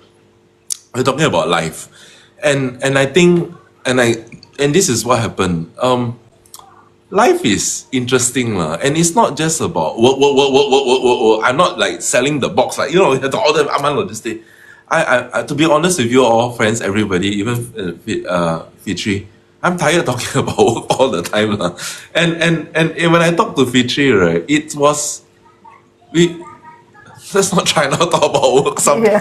We're talking about life, and I think and this is what happened. Life is interesting lah, and it's not just about work, work, work, work, work, work, work, work. I'm not like selling the box, like you know, you have to order. I'm not this day. To be honest with you all, friends, everybody, even Fitri, I'm tired talking about work all the time lah. And when I talk to Fitri, right, it was we. Let's not try not talk about work. Something. Iya.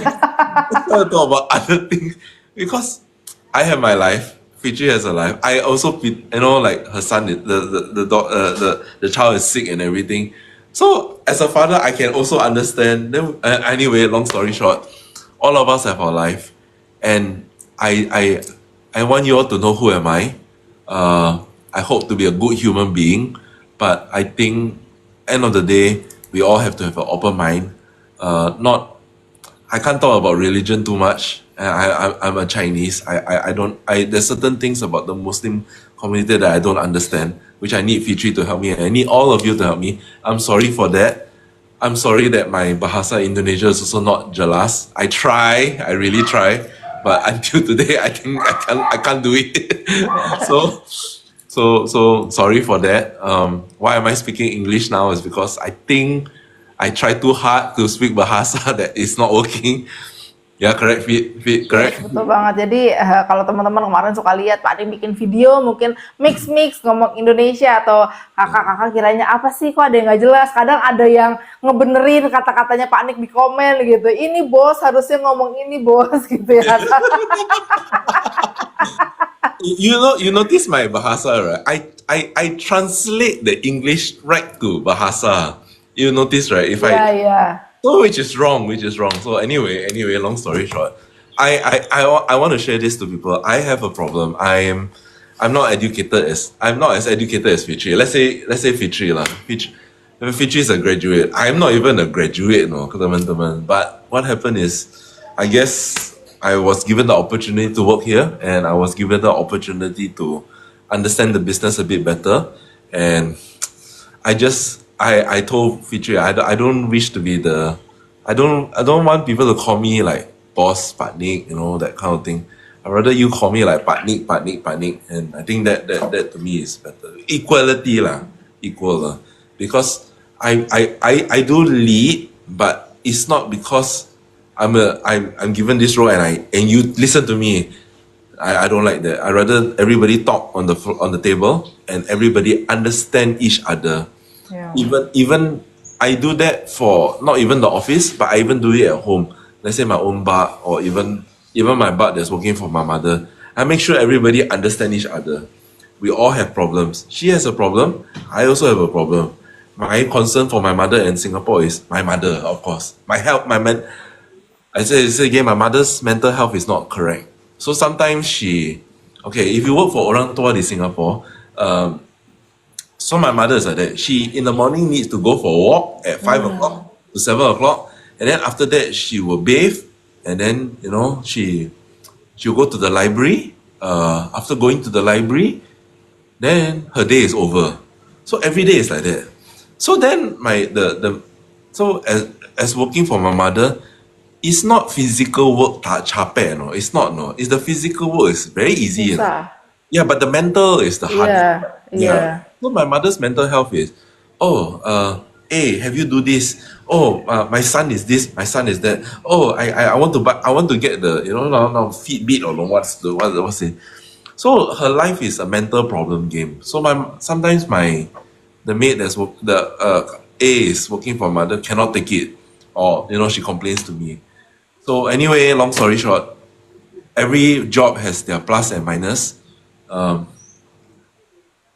Let's not talk about other things because I have my life. Fitri has a life. I also, you know, like her son, the child is sick and everything. So as a father, I can also understand. Then anyway, long story short, all of us have our life, and I want you all to know who am I. I hope to be a good human being, but I think end of the day, we all have to have an open mind. Not I can't talk about religion too much. I'm a Chinese. I don't. There's certain things about the Muslim community that I don't understand, which I need Fitri to help me. And I need all of you to help me. I'm sorry for that. I'm sorry that my Bahasa Indonesia is also not jelas. I try. I really try. But until today, I think I can't do it. So sorry for that. Why am I speaking English now? Is because I think I try too hard to speak Bahasa that is not working. Yeah, correct, Fit, correct. Betul banget. Jadi kalau teman-teman kemarin suka lihat Pak Ade bikin video mungkin mix ngomong Indonesia atau kakak-kakak kiranya apa sih kok ada yang nggak jelas. Kadang ada yang ngebenerin kata-katanya Pak Nik di komen gitu. Ini bos harusnya ngomong ini bos gitu ya. You notice my Bahasa, right? I translate the English right to Bahasa. You notice, right? If Iya, I iya. So which is wrong. So anyway, long story short, I want to share this to people. I have a problem. I'm not educated as I'm not as educated as Fitri. Let's say Fitri lah. Fitri is a graduate. I'm not even a graduate, no, teman-teman. But what happened is, I guess I was given the opportunity to work here, and I was given the opportunity to understand the business a bit better, and I told Fitri I don't wish to be I don't want people to call me like boss Pak Nik, you know, that kind of thing. I'd rather you call me like Pak Nik, and I think that to me is better. Equality lah, equal lah. Because I do lead, but it's not because I'm given this role and you listen to me. I don't like that. I rather everybody talk on the table and everybody understand each other. Yeah. Even I do that for not even the office, but I even do it at home. Let's say my own bar or even my bar that's working for my mother. I make sure everybody understand each other. We all have problems. She has a problem. I also have a problem. My concern for my mother in Singapore is my mother, of course. I say again, my mother's mental health is not correct. So sometimes if you work for orang tua in Singapore, so my mother is like that. She in the morning needs to go for a walk at 5 o'clock to 7 o'clock, and then after that she will bathe, and then she'll go to the library. After going to the library, then her day is over. So every day is like that. So then so as working for my mother, it's not physical work capek, no. It's not, no. It's the physical work is very easy. You know? Susah. Yeah, but the mental is the hardest. Iya. So my mother's mental health is, hey, have you do this? Oh, my son is this, my son is that. Oh, I want to get the now Fitbit or what's it. So her life is a mental problem game. So sometimes the maid A is working for mother cannot take it, or she complains to me. So anyway, long story short, every job has their plus and minus.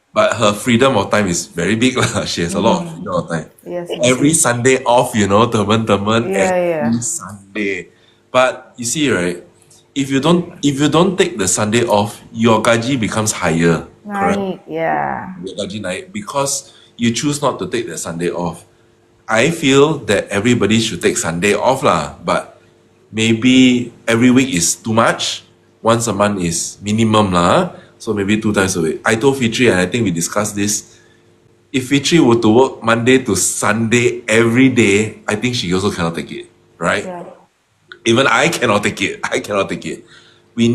But her freedom of time is very big lah. She has a lot of freedom of time. Yes. Every Sunday off, teman-teman. Yeah, Every Sunday. But you see, right? if you don't take the Sunday off, your gaji becomes higher. Correct? Naik, ya. Your gaji naik because you choose not to take the Sunday off. I feel that everybody should take Sunday off lah, but maybe every week is too much. Once a month is minimum lah. So maybe 2 times a week. I told Fitri, and I think we discussed this. If Fitri were to work Monday to Sunday every day, I think she also cannot take it, right? Ya. Even I cannot take it. I cannot take it. We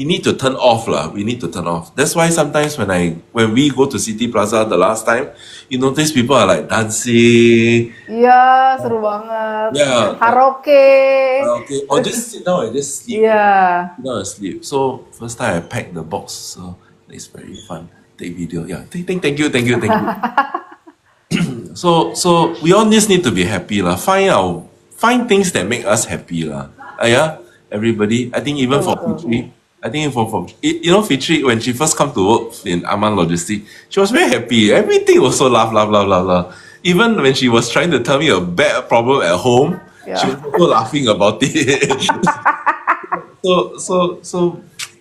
need to turn off lah. We need to turn off. That's why sometimes when we go to City Plaza the last time, you notice people are like dancing. Iya, seru banget. Yeah. Karaoke. Okay. Or just sit down and just sleep. Iya. Sit down and sleep. So first time I packed the box, so it's very fun. Take video. Yeah. Thank you. So we all just need to be happy lah. Find things that make us happy lah. Yeah, everybody. I think even for Fitri, Fitri, when she first come to work in Aman Logistics, she was very happy. Everything was so laugh. Even when she was trying to tell me a bad problem at home, she was also laughing about it. So,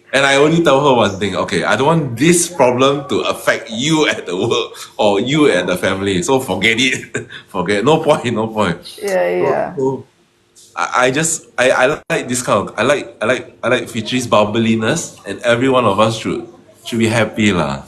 and I only tell her one thing. Okay, I don't want this problem to affect you at the work or you at the family. So forget it. Forget. No point. Iya. So, I like this kind of I like Fitri's bubbliness, and every one of us should be happy lah.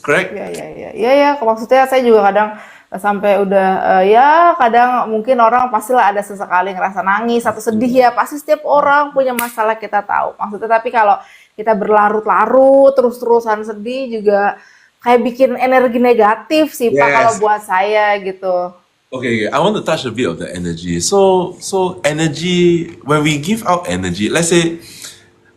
Correct? Iya. Maksudnya saya juga kadang sampai udah kadang mungkin orang pastilah ada sesekali ngerasa nangis atau sedih ya, pasti setiap orang punya masalah, kita tahu. Maksudnya tapi kalau kita berlarut-larut terus-terusan sedih juga kayak bikin energi negatif sih Pak, kalau buat saya gitu. Okay, I want to touch a bit of the energy. So energy, when we give out energy, let's say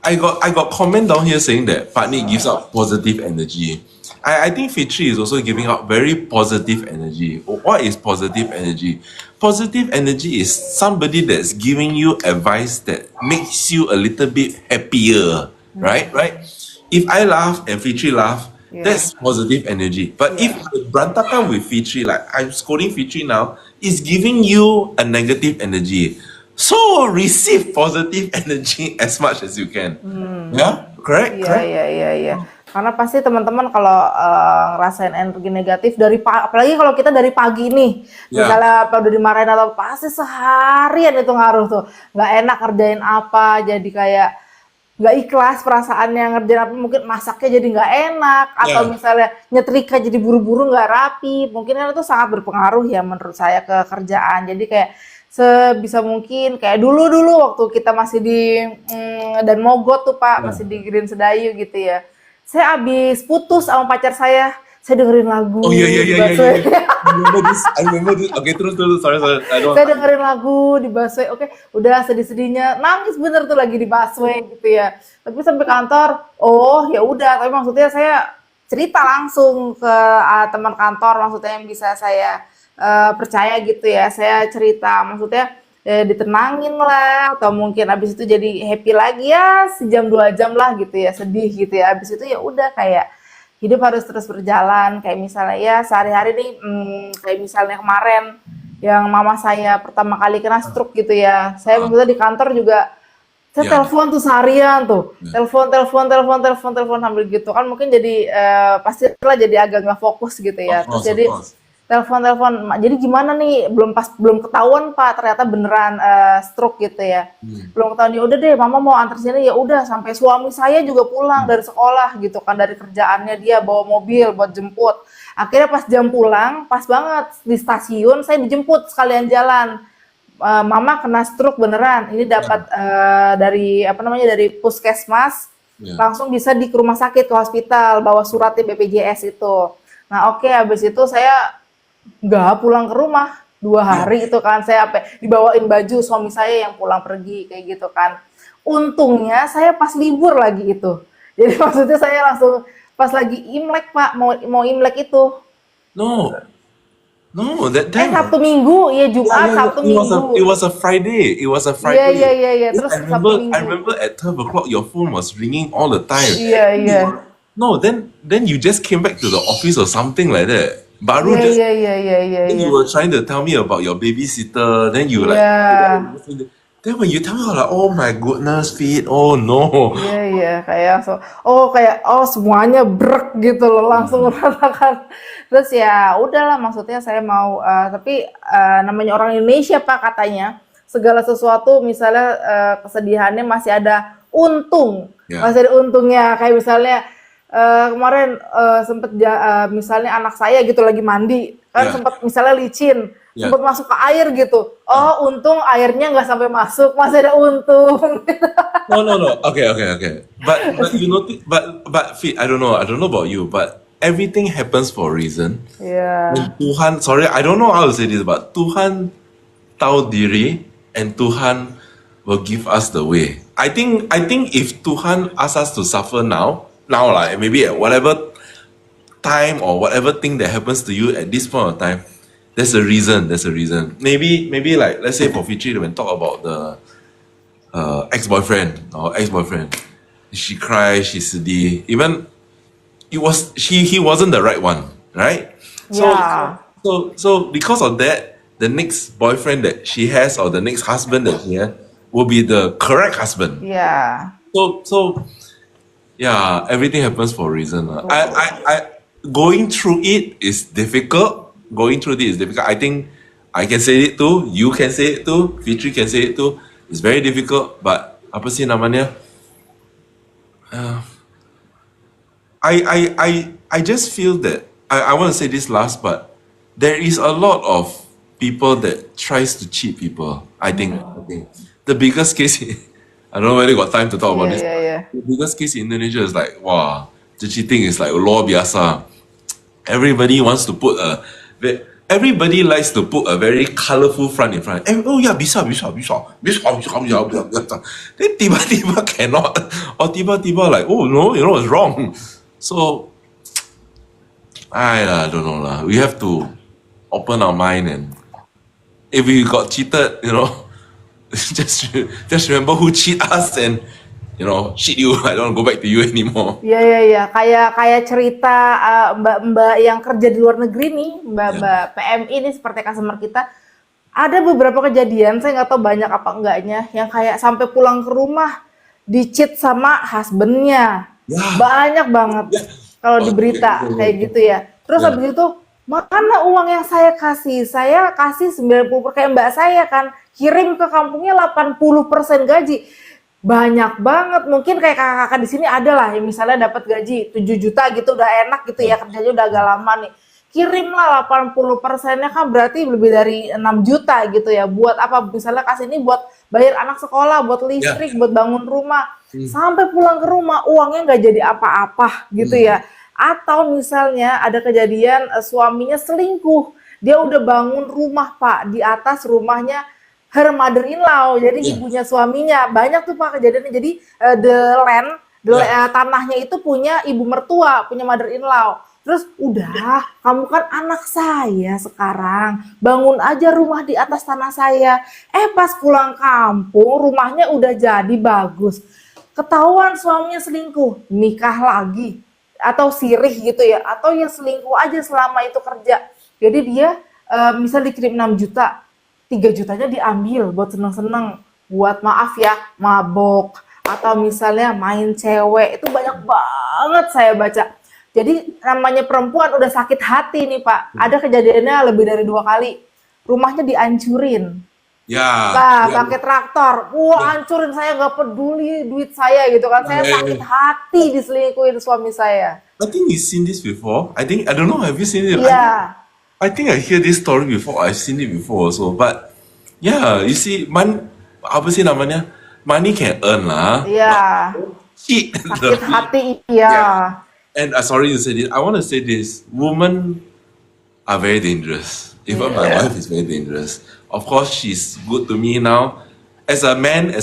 I got comment down here saying that Patni gives out positive energy. I think Fitri is also giving out very positive energy. What is positive energy? Positive energy is somebody that's giving you advice that makes you a little bit happier, right? If I laugh and Fitri laugh, that's positive energy. But if berantakan with Fitri, like I'm scolding Fitri now, is giving you a negative energy. So receive positive energy as much as you can. Yeah, correct? Iya. Karena pasti teman-teman kalau ngerasain energi negatif apalagi kalau kita dari pagi nih, misalnya udah dimarahin atau pasti seharian itu ngaruh tuh. Nggak enak kerjain apa, jadi kayak nggak ikhlas perasaannya ngerjain apa, mungkin masaknya jadi nggak enak, atau misalnya nyetrika jadi buru-buru nggak rapi, mungkin itu sangat berpengaruh ya menurut saya ke kerjaan. Jadi kayak sebisa mungkin kayak dulu waktu kita masih di Dan Mogot tuh Pak, masih di Green Sedayu gitu ya. Saya abis putus sama pacar saya dengerin lagu. Oh iya. I remember this. Okay, terus. Sorry. Saya dengerin lagu di busway. Oke, udah sedih-sedihnya nangis bener tuh lagi di busway gitu ya. Tapi sampai kantor, oh ya udah. Tapi maksudnya saya cerita langsung ke teman kantor, maksudnya yang bisa saya percaya gitu ya. Saya cerita, maksudnya ditenangin lah, atau mungkin abis itu jadi happy lagi ya, sejam 2 jam lah gitu ya, sedih gitu ya. Abis itu ya udah kayak hidup harus terus berjalan. Kayak misalnya ya sehari-hari nih, kayak misalnya kemarin yang mama saya pertama kali kena stroke gitu ya. Saya maksudnya di kantor juga saya telepon tuh seharian tuh, telepon sambil gitu kan, mungkin jadi pastilah jadi agak nggak fokus gitu ya. Terus jadi telepon, jadi gimana nih, belum ketahuan Pak, ternyata beneran stroke gitu ya. Belum ketahuan, ya udah deh mama mau antar sini, ya udah, sampai suami saya juga pulang dari sekolah gitu kan, dari kerjaannya dia bawa mobil buat jemput. Akhirnya pas jam pulang, pas banget di stasiun saya dijemput sekalian jalan. Mama kena stroke beneran, ini dapat dari puskesmas, langsung bisa di rumah sakit, ke hospital, bawa suratnya BPJS itu. Nah oke, habis itu saya nggak pulang ke rumah 2 hari itu kan, saya dibawain baju suami saya yang pulang pergi kayak gitu kan. Untungnya saya pas libur lagi itu, jadi maksudnya saya langsung pas lagi Imlek Pak, mau Imlek itu. No, that time. Sabtu Minggu, ya Jumat, Sabtu Minggu. It was a Friday. Iya. Terus Sabtu Minggu. I remember at 12 o'clock your phone was ringing all the time. Iya. No, then you just came back to the office or something like that. Baru just. Iya. Then you were trying to tell me about your babysitter. Then you then when you tell me, I'm like, oh my goodness, Fit, oh no. Iya, iya, kayak semuanya brek gitu loh, langsung merasakan. Terus ya udahlah, maksudnya saya mau, tapi namanya orang Indonesia Pak katanya, segala sesuatu misalnya kesedihannya masih ada untung, Ya. masih ada untungnya. Kayak misalnya kemarin sempet misalnya anak saya gitu lagi mandi, kan Ya. sempet misalnya licin, Ya. sempet masuk ke air gitu. Oh, untung airnya nggak sampai masuk, masih ada untung. No, no, no. Okay, okay, okay. But you know, but Fit, I don't know about you, but everything happens for a reason. Iya. And Tuhan, sorry, I don't know how to say this, but Tuhan tahu diri and Tuhan will give us the way. I think if Tuhan asks us to suffer now, like maybe at whatever time or whatever thing that happens to you at this point of time, there's a reason. There's a reason. Maybe like let's say for Fitri when talk about the ex-boyfriend or ex-boyfriend, she cried, she sedih. Even he wasn't the right one, right? So Yeah. so because of that, the next boyfriend that she has or the next husband that she has will be the correct husband. Iya. So yeah, everything happens for a reason. I going through it is difficult. Going through it is difficult. I think I can say it too. You can say it too. Fitri can say it too. It's very difficult. But apa sih namanya? I just feel that I want to say this last, but there is a lot of people that tries to cheat people. I think the biggest case. I don't know whether you got time to talk about Iya, this. iya, iya. The biggest case in Indonesia is like, wow, the cheating is like luar biasa. Everybody wants to put everybody likes to put a very colorful front in front. Oh yeah, bisa. Then tiba-tiba cannot, or tiba-tiba like, oh no, you know it's wrong. So I don't know lah. We have to open our mind, and if we got cheated, just remember who cheat us, and shit you. I don't want to go back to you anymore. Iya. Kayak cerita mbak-mbak yang kerja di luar negeri nih, mbak-mbak PMI ini seperti customer kita. Ada beberapa kejadian, saya nggak tahu banyak apa enggaknya, yang kayak sampai pulang ke rumah di-cheat sama husbandnya. Ya. Banyak banget Ya. kalau di berita kayak gitu ya. Terus Ya. habis itu, mana uang yang saya kasih? Saya kasih 90%, kayak mbak saya kan, kirim ke kampungnya 80% gaji. Banyak banget, mungkin kayak kakak-kakak di sini ada lah yang misalnya dapat gaji 7 juta gitu, udah enak gitu ya, kerjanya udah agak lama nih. Kirimlah 80%-nya, kan berarti lebih dari 6 juta gitu ya. Buat apa? Misalnya kasih ini buat bayar anak sekolah, buat listrik, buat bangun rumah. Sampai pulang ke rumah uangnya nggak jadi apa-apa gitu ya. Atau misalnya ada kejadian suaminya selingkuh. Dia udah bangun rumah Pak, di atas rumahnya her mother-in-law, jadi ibunya suaminya. Banyak tuh Pak kejadiannya. Jadi tanahnya itu punya ibu mertua, punya mother-in-law. Terus udah, kamu kan anak saya sekarang, bangun aja rumah di atas tanah saya. Pas pulang kampung rumahnya udah jadi bagus. Ketahuan suaminya selingkuh, nikah lagi. Atau sirih gitu ya, atau ya selingkuh aja selama itu kerja. Jadi dia misal dikirim 6 juta, 3 jutanya diambil buat seneng-seneng, buat maaf ya, mabok, atau misalnya main cewek. Itu banyak banget saya baca. Jadi namanya perempuan udah sakit hati nih Pak. Ada kejadiannya lebih dari 2 kali. Rumahnya dihancurin. Ya. Pakai traktor. Hancurin, saya nggak peduli duit saya gitu kan. Saya sakit hati diselingkuhin suami saya. I think you've seen this before. I don't know. Have you seen it? Iya. I think I hear this story before. I've seen it before also. But yeah, you see, apa sih namanya? Money can earn lah. Iya. Cheat. Sakit hati, iya. And sorry to say this. I want to say this. Women are very dangerous. Even my wife is very dangerous. Of course, she's good to me now. As a man,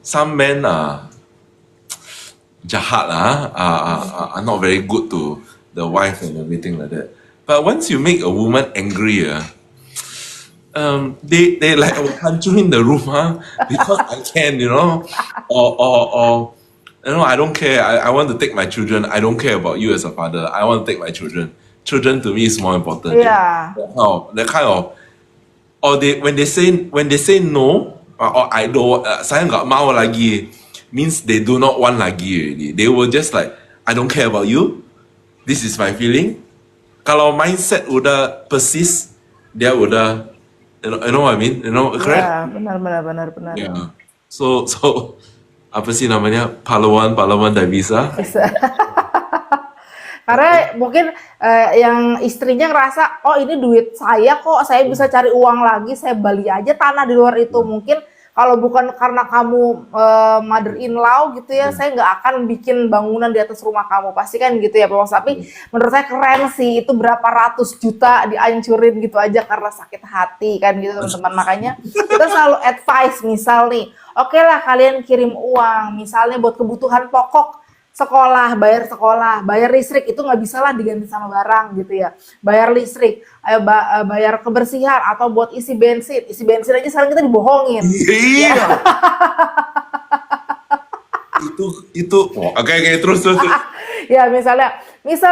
some men are jahat lah, are not very good to the wife and everything like that. But once you make a woman angry, they like hancurin the room, because I can, or I don't care. I want to take my children. I don't care about you as a father. I want to take my children. Children to me is more important. Yeah. That kind of, or when they say no, I don't, saya nggak mau lagi, means they do not want lagi already. They will just like, I don't care about you. This is my feeling. Kalau mindset udah persist, dia udah, you know what I mean? You know, correct? Ya, benar. Yeah. So apa sih namanya? Pahlawan dah bisa. Bisa. Karena mungkin yang istrinya ngerasa, oh ini duit saya kok, saya bisa cari uang lagi, saya beli aja tanah di luar itu. Mungkin kalau bukan karena kamu mother in law gitu ya, saya nggak akan bikin bangunan di atas rumah kamu. Pasti kan gitu ya Pak Bos. Tapi menurut saya keren sih, itu berapa ratus juta dihancurin gitu aja karena sakit hati kan gitu teman-teman. Makanya kita selalu advice, misal nih, oke lah kalian kirim uang, misalnya buat kebutuhan pokok, sekolah, bayar listrik, itu nggak bisa lah diganti sama barang gitu ya. Bayar listrik, bayar kebersihan, atau buat isi bensin aja sekarang kita dibohongin. Iya. itu. Oke, terus. Ya misal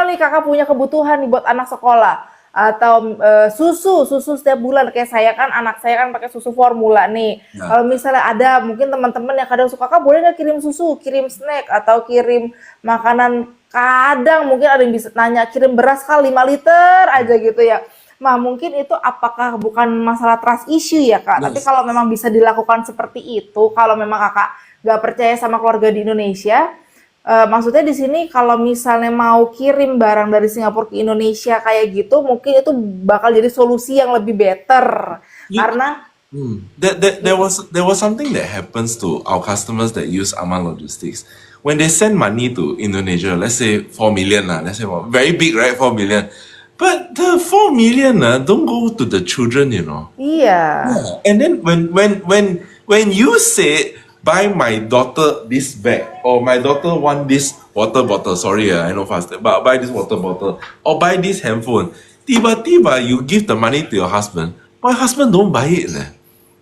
nih kakak punya kebutuhan nih buat anak sekolah, atau susu setiap bulan, kayak saya kan, anak saya kan pakai susu formula nih. Ya. Kalau misalnya ada mungkin teman-teman yang kadang suka, kak boleh nggak kirim susu, kirim snack, atau kirim makanan, kadang mungkin ada yang bisa nanya kirim beras kali 5 liter aja gitu ya. Nah mungkin itu apakah bukan masalah trust issue ya kak? Tapi kalau memang bisa dilakukan seperti itu, kalau memang kakak nggak percaya sama keluarga di Indonesia, maksudnya di sini kalau misalnya mau kirim barang dari Singapura ke Indonesia kayak gitu, mungkin itu bakal jadi solusi yang lebih better. Karena There was something that happens to our customers that use Aman Logistics. When they send money to Indonesia, let's say 4 million, let's say very big, right? 4 million. But the 4 million don't go to the children, you know. iya, And then when you say, buy my daughter this bag, or my daughter want this water bottle, sorry I know fast, but buy this water bottle, or buy this handphone, tiba-tiba you give the money to your husband. My husband don't buy it.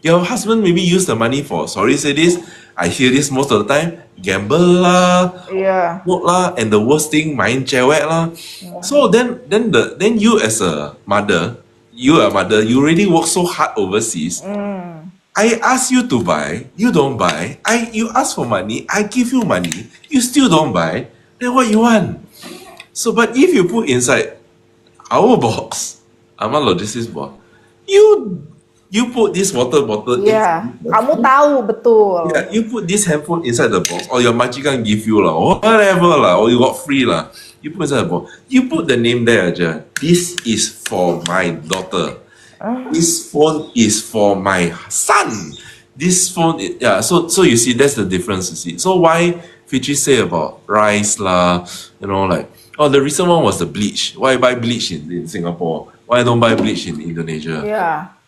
Your husband maybe use the money for, sorry say this, I hear this most of the time, gamble lah, iya, smoke lah, and the worst thing, main cewek lah. So then you as a mother, you already work so hard overseas. I ask you to buy, you don't buy. You ask for money, I give you money, you still don't buy. Then what you want? So, but if you put inside our box, Aman Logistics box, you put this water bottle. iya. Kamu tahu betul. Yeah, you put this handphone inside the box, or your majikan give you lah, or whatever lah, or you got free lah. You put inside the box. You put the name there aja. This is for my daughter. This phone is for my son. This phone, So you see, that's the difference. You see. So why Fitri say about rice lah? You know, like, oh, the recent one was the bleach. Why buy bleach in Singapore? Why don't buy bleach in Indonesia? Iya.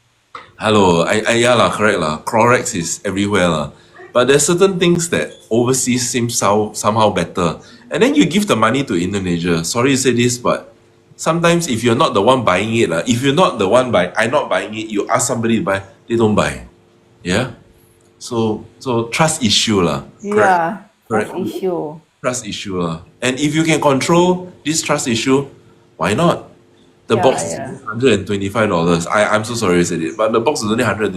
Hello, yeah lah, correct lah. Clorox is everywhere lah. But there's certain things that overseas seem somehow better. And then you give the money to Indonesia. Sorry to say this, but sometimes if you're not the one buying it, if you're not the one I'm not buying it, you ask somebody to buy, they don't buy. Yeah? So trust issue lah. Iya, Correct. trust issue. Trust issue lah. And if you can control this trust issue, why not? The Yeah, box is yeah. $125. I'm so sorry I said it, but the box is only $125.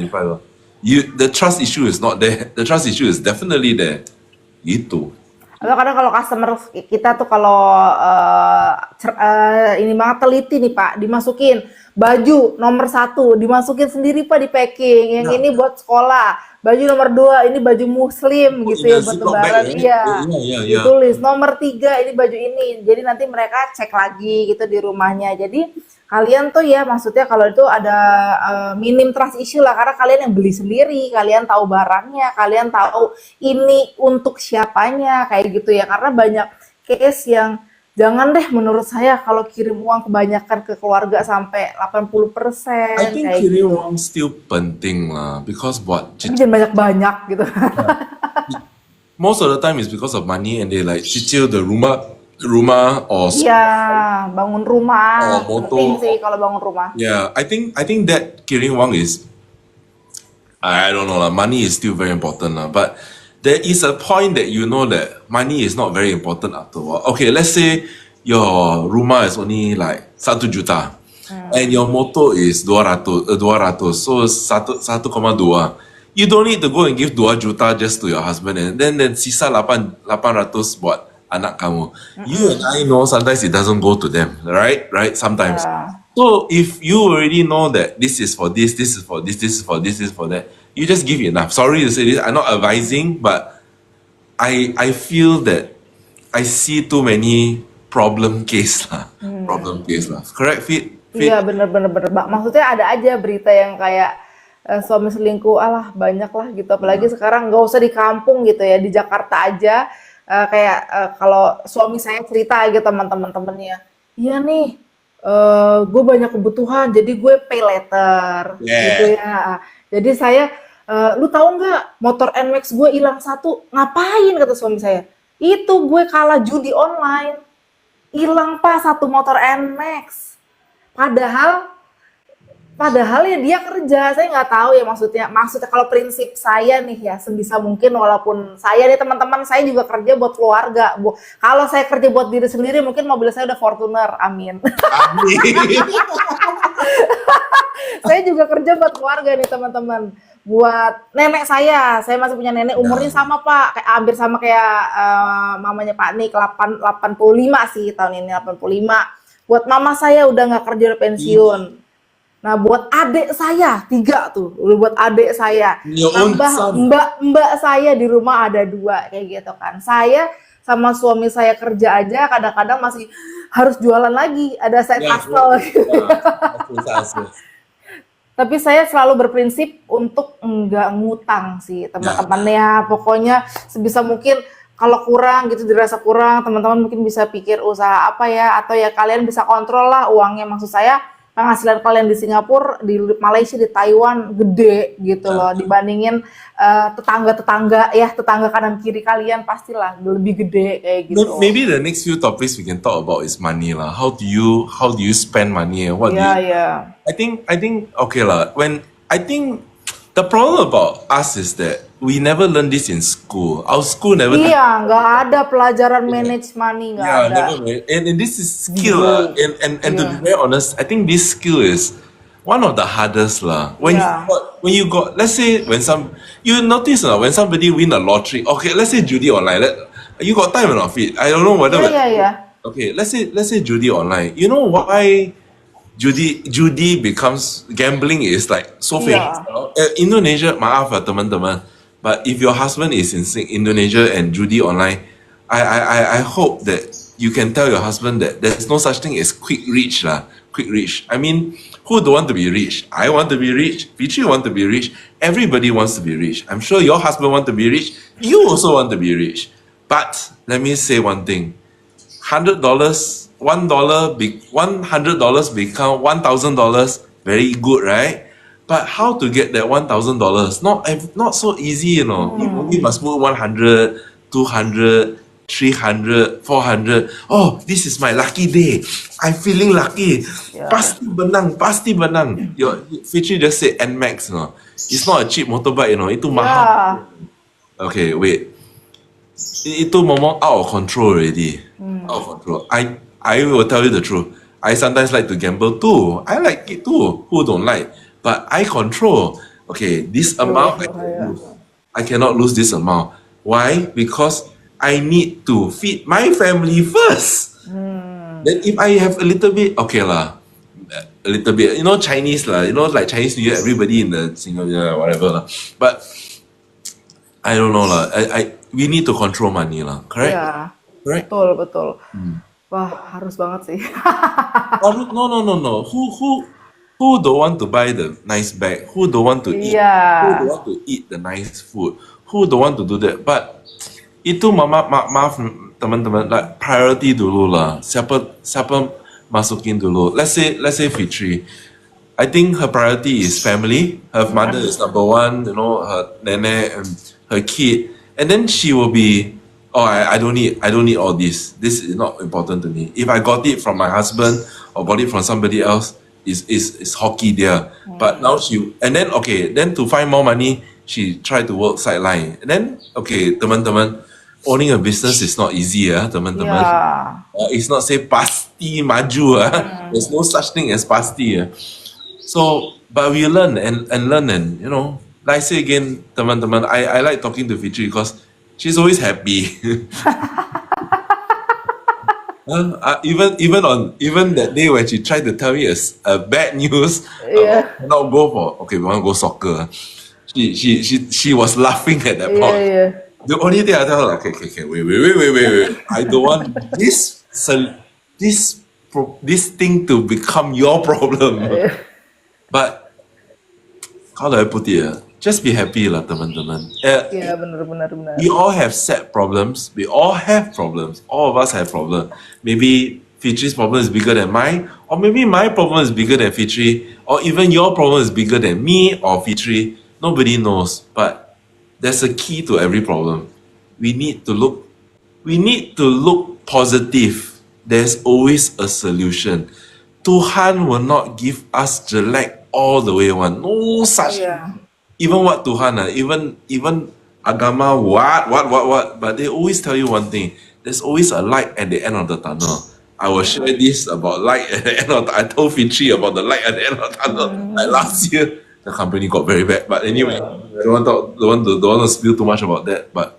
The trust issue is not there. The trust issue is definitely there. Gitu. Atau kadang kalau customer kita tuh kalau ini banget teliti nih Pak, dimasukin baju nomor 1, dimasukin sendiri Pak di packing. Yang ini buat sekolah. Baju nomor 2, ini baju muslim gitu ya buat Ziploc bag lebaran. ya? Iya. Iya. Ditulis nomor 3 ini baju ini. Jadi nanti mereka cek lagi gitu di rumahnya. Jadi kalian tuh ya maksudnya kalau itu ada minim trust issue lah, karena kalian yang beli sendiri, kalian tahu barangnya, kalian tahu ini untuk siapanya kayak gitu ya. Karena banyak case yang jangan deh menurut saya kalau kirim uang kebanyakan ke keluarga sampai 80% I think kayak kirim gitu. uang still penting lah, because what? Tapi jangan banyak-banyak gitu. Most of the time is because of money, and they like cicil the rumah or Iya, bangun rumah. Oh, motor. Penting sih kalau bangun rumah. yeah. I think that kirim uang is, I don't know lah. Money is still very important lah, but there is a point that you know that money is not very important after a while. Okay, let's say your rumah is only like 1 juta, and your motor is 200, so 1,2. you don't need to go and give 2 juta just to your husband and then sisa 800 buat anak kamu. You and I know sometimes it doesn't go to them, right? Right? Sometimes. Ya. So if you already know that this is for this is for this is for this is for that, you just give enough. Sorry to say this, I'm not advising, but I feel that I see too many problem case lah. Problem case lah. Correct, Fit? Fit? Iya bener-bener Mbak. Maksudnya ada aja berita yang kayak suami selingkuh, alah banyak lah gitu. Apalagi sekarang nggak usah di kampung gitu ya, di Jakarta aja kayak kalau suami saya cerita gitu teman-temannya, iya nih, gue banyak kebutuhan, jadi gue pay later gitu Yeah. ya. Jadi saya, lu tahu nggak motor NMAX gue hilang satu, ngapain kata suami saya? Itu gue kalah judi online, hilang pak satu motor NMAX. Padahal ya dia kerja, saya nggak tahu ya maksudnya kalau prinsip saya nih ya sebisa mungkin walaupun saya nih teman-teman saya juga kerja buat keluarga. Kalau saya kerja buat diri sendiri mungkin mobil saya udah Fortuner, amin. Amin. Saya juga kerja buat keluarga nih teman-teman. Buat nenek saya masih punya nenek umurnya sama pak, kayak hampir sama kayak mamanya Pak Nik, 85 sih tahun ini 85. Buat mama saya udah nggak kerja udah pensiun. Nah, buat adik saya 3 tuh, udah buat adik saya. Your own Tambah son. mbak saya di rumah ada 2 kayak gitu kan. Saya sama suami saya kerja aja kadang-kadang masih harus jualan lagi, ada side Yeah, hustle gitu. Asal. Tapi saya selalu berprinsip untuk enggak ngutang sih teman-teman ya. Pokoknya sebisa mungkin kalau kurang gitu dirasa kurang, teman-teman mungkin bisa pikir usaha apa ya, atau ya kalian bisa kontrol lah uangnya. Maksud saya penghasilan kalian di Singapura, di Malaysia, di Taiwan gede gitu loh dibandingin tetangga-tetangga ya, tetangga kanan kiri kalian pastilah lebih gede kayak gitu. Maybe the next few topics we can talk about is money lah. How do you spend money and what do Ya you? ya. I think okay lah. I think the problem about us is that we never learn this in school. Our school never. Iya, nggak ada pelajaran manage money, nggak Yeah, ada. never. And this is skill lah. And to be very honest, I think this skill is one of the hardest lah. Yeah. When you got, let's say you notice when somebody win a lottery. Okay, let's say judi online. You got time or not, Fit? I don't know whether. Iya. Okay, let's say judi online. You know why judi becomes gambling is like so famous. Indonesia, maaf lah teman-teman. But if your husband is in Indonesia and judi online, I hope that you can tell your husband that there's no such thing as quick rich lah. Quick rich. I mean, who don't want to be rich? I want to be rich. Vici want to be rich. Everybody wants to be rich. I'm sure your husband want to be rich. You also want to be rich. But let me say one thing. $100, $100 become $1,000. Very good, right? But how to get that $1,000? Not so easy, you know. You must put 100, 200, 300, 400. Oh, this is my lucky day. I'm feeling lucky. Pasti benang. Your Fitri just said NMAX, you know. It's not a cheap motorbike, you know. Itu mahal. Okay, wait. Itu momong out of control already. Out of control. I will tell you the truth. I sometimes like to gamble too. I like it too. Who don't like? But I control. Okay, this amount I cannot lose this amount. Why? Because I need to feed my family first. Then if I have a little bit, okay lah. A little bit, you know, Chinese lah. You know, like Chinese New Year, everybody in the Singapore, whatever lah. But I don't know lah. We need to control money lah. Correct? Iya. Correct. Betul. Wah, harus banget sih. No. Who don't want to buy the nice bag? Who don't want to eat? Iya. Who don't want to eat the nice food? Who don't want to do that? But itu maaf teman-teman, like priority dulu lah. Siapa masukin dulu? Let's say Fitri. I think her priority is family. Her mother is number one. You know, her nenek and her kid, and then she will be. Oh, I don't need all this. This is not important to me. If I got it from my husband or got it from somebody else, is hockey there. But now then to find more money, she tried to work sideline. And then teman-teman, owning a business is not easy, teman-teman. Iya. It's not say pasti maju, There's no such thing as pasti. So, but we learn and you know, like I say again, teman-teman, I like talking to Fitri because she's always happy. Even that day when she tried to tell me a bad news Iya, about not go for okay, we want to go soccer. She was laughing at that iya, point. iya. The only thing I tell her, okay, wait. I don't want this thing to become your problem. But how do I put it? Just be happy lah, teman-teman. Iya, benar. We all have sad problems. We all have problems. All of us have problems. Maybe Fitri's problem is bigger than mine, or maybe my problem is bigger than Fitri, or even your problem is bigger than me or Fitri. Nobody knows. But there's a key to every problem. We need to look positive. There's always a solution. Tuhan will not give us jelek all the way one. No such Iya. even what Tuhan, even agama, what, but they always tell you one thing. There's always a light at the end of the tunnel. I will share this about light at the end of I told Fitri about the light at the end of the tunnel. Like last year, the company got very bad. But anyway, I don't want to spill too much about that. But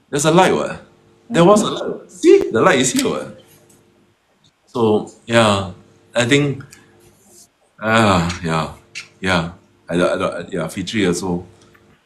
there's a light, what? There was a light. See, the light is here, what? So yeah, I think yeah. Yeah, Fitri also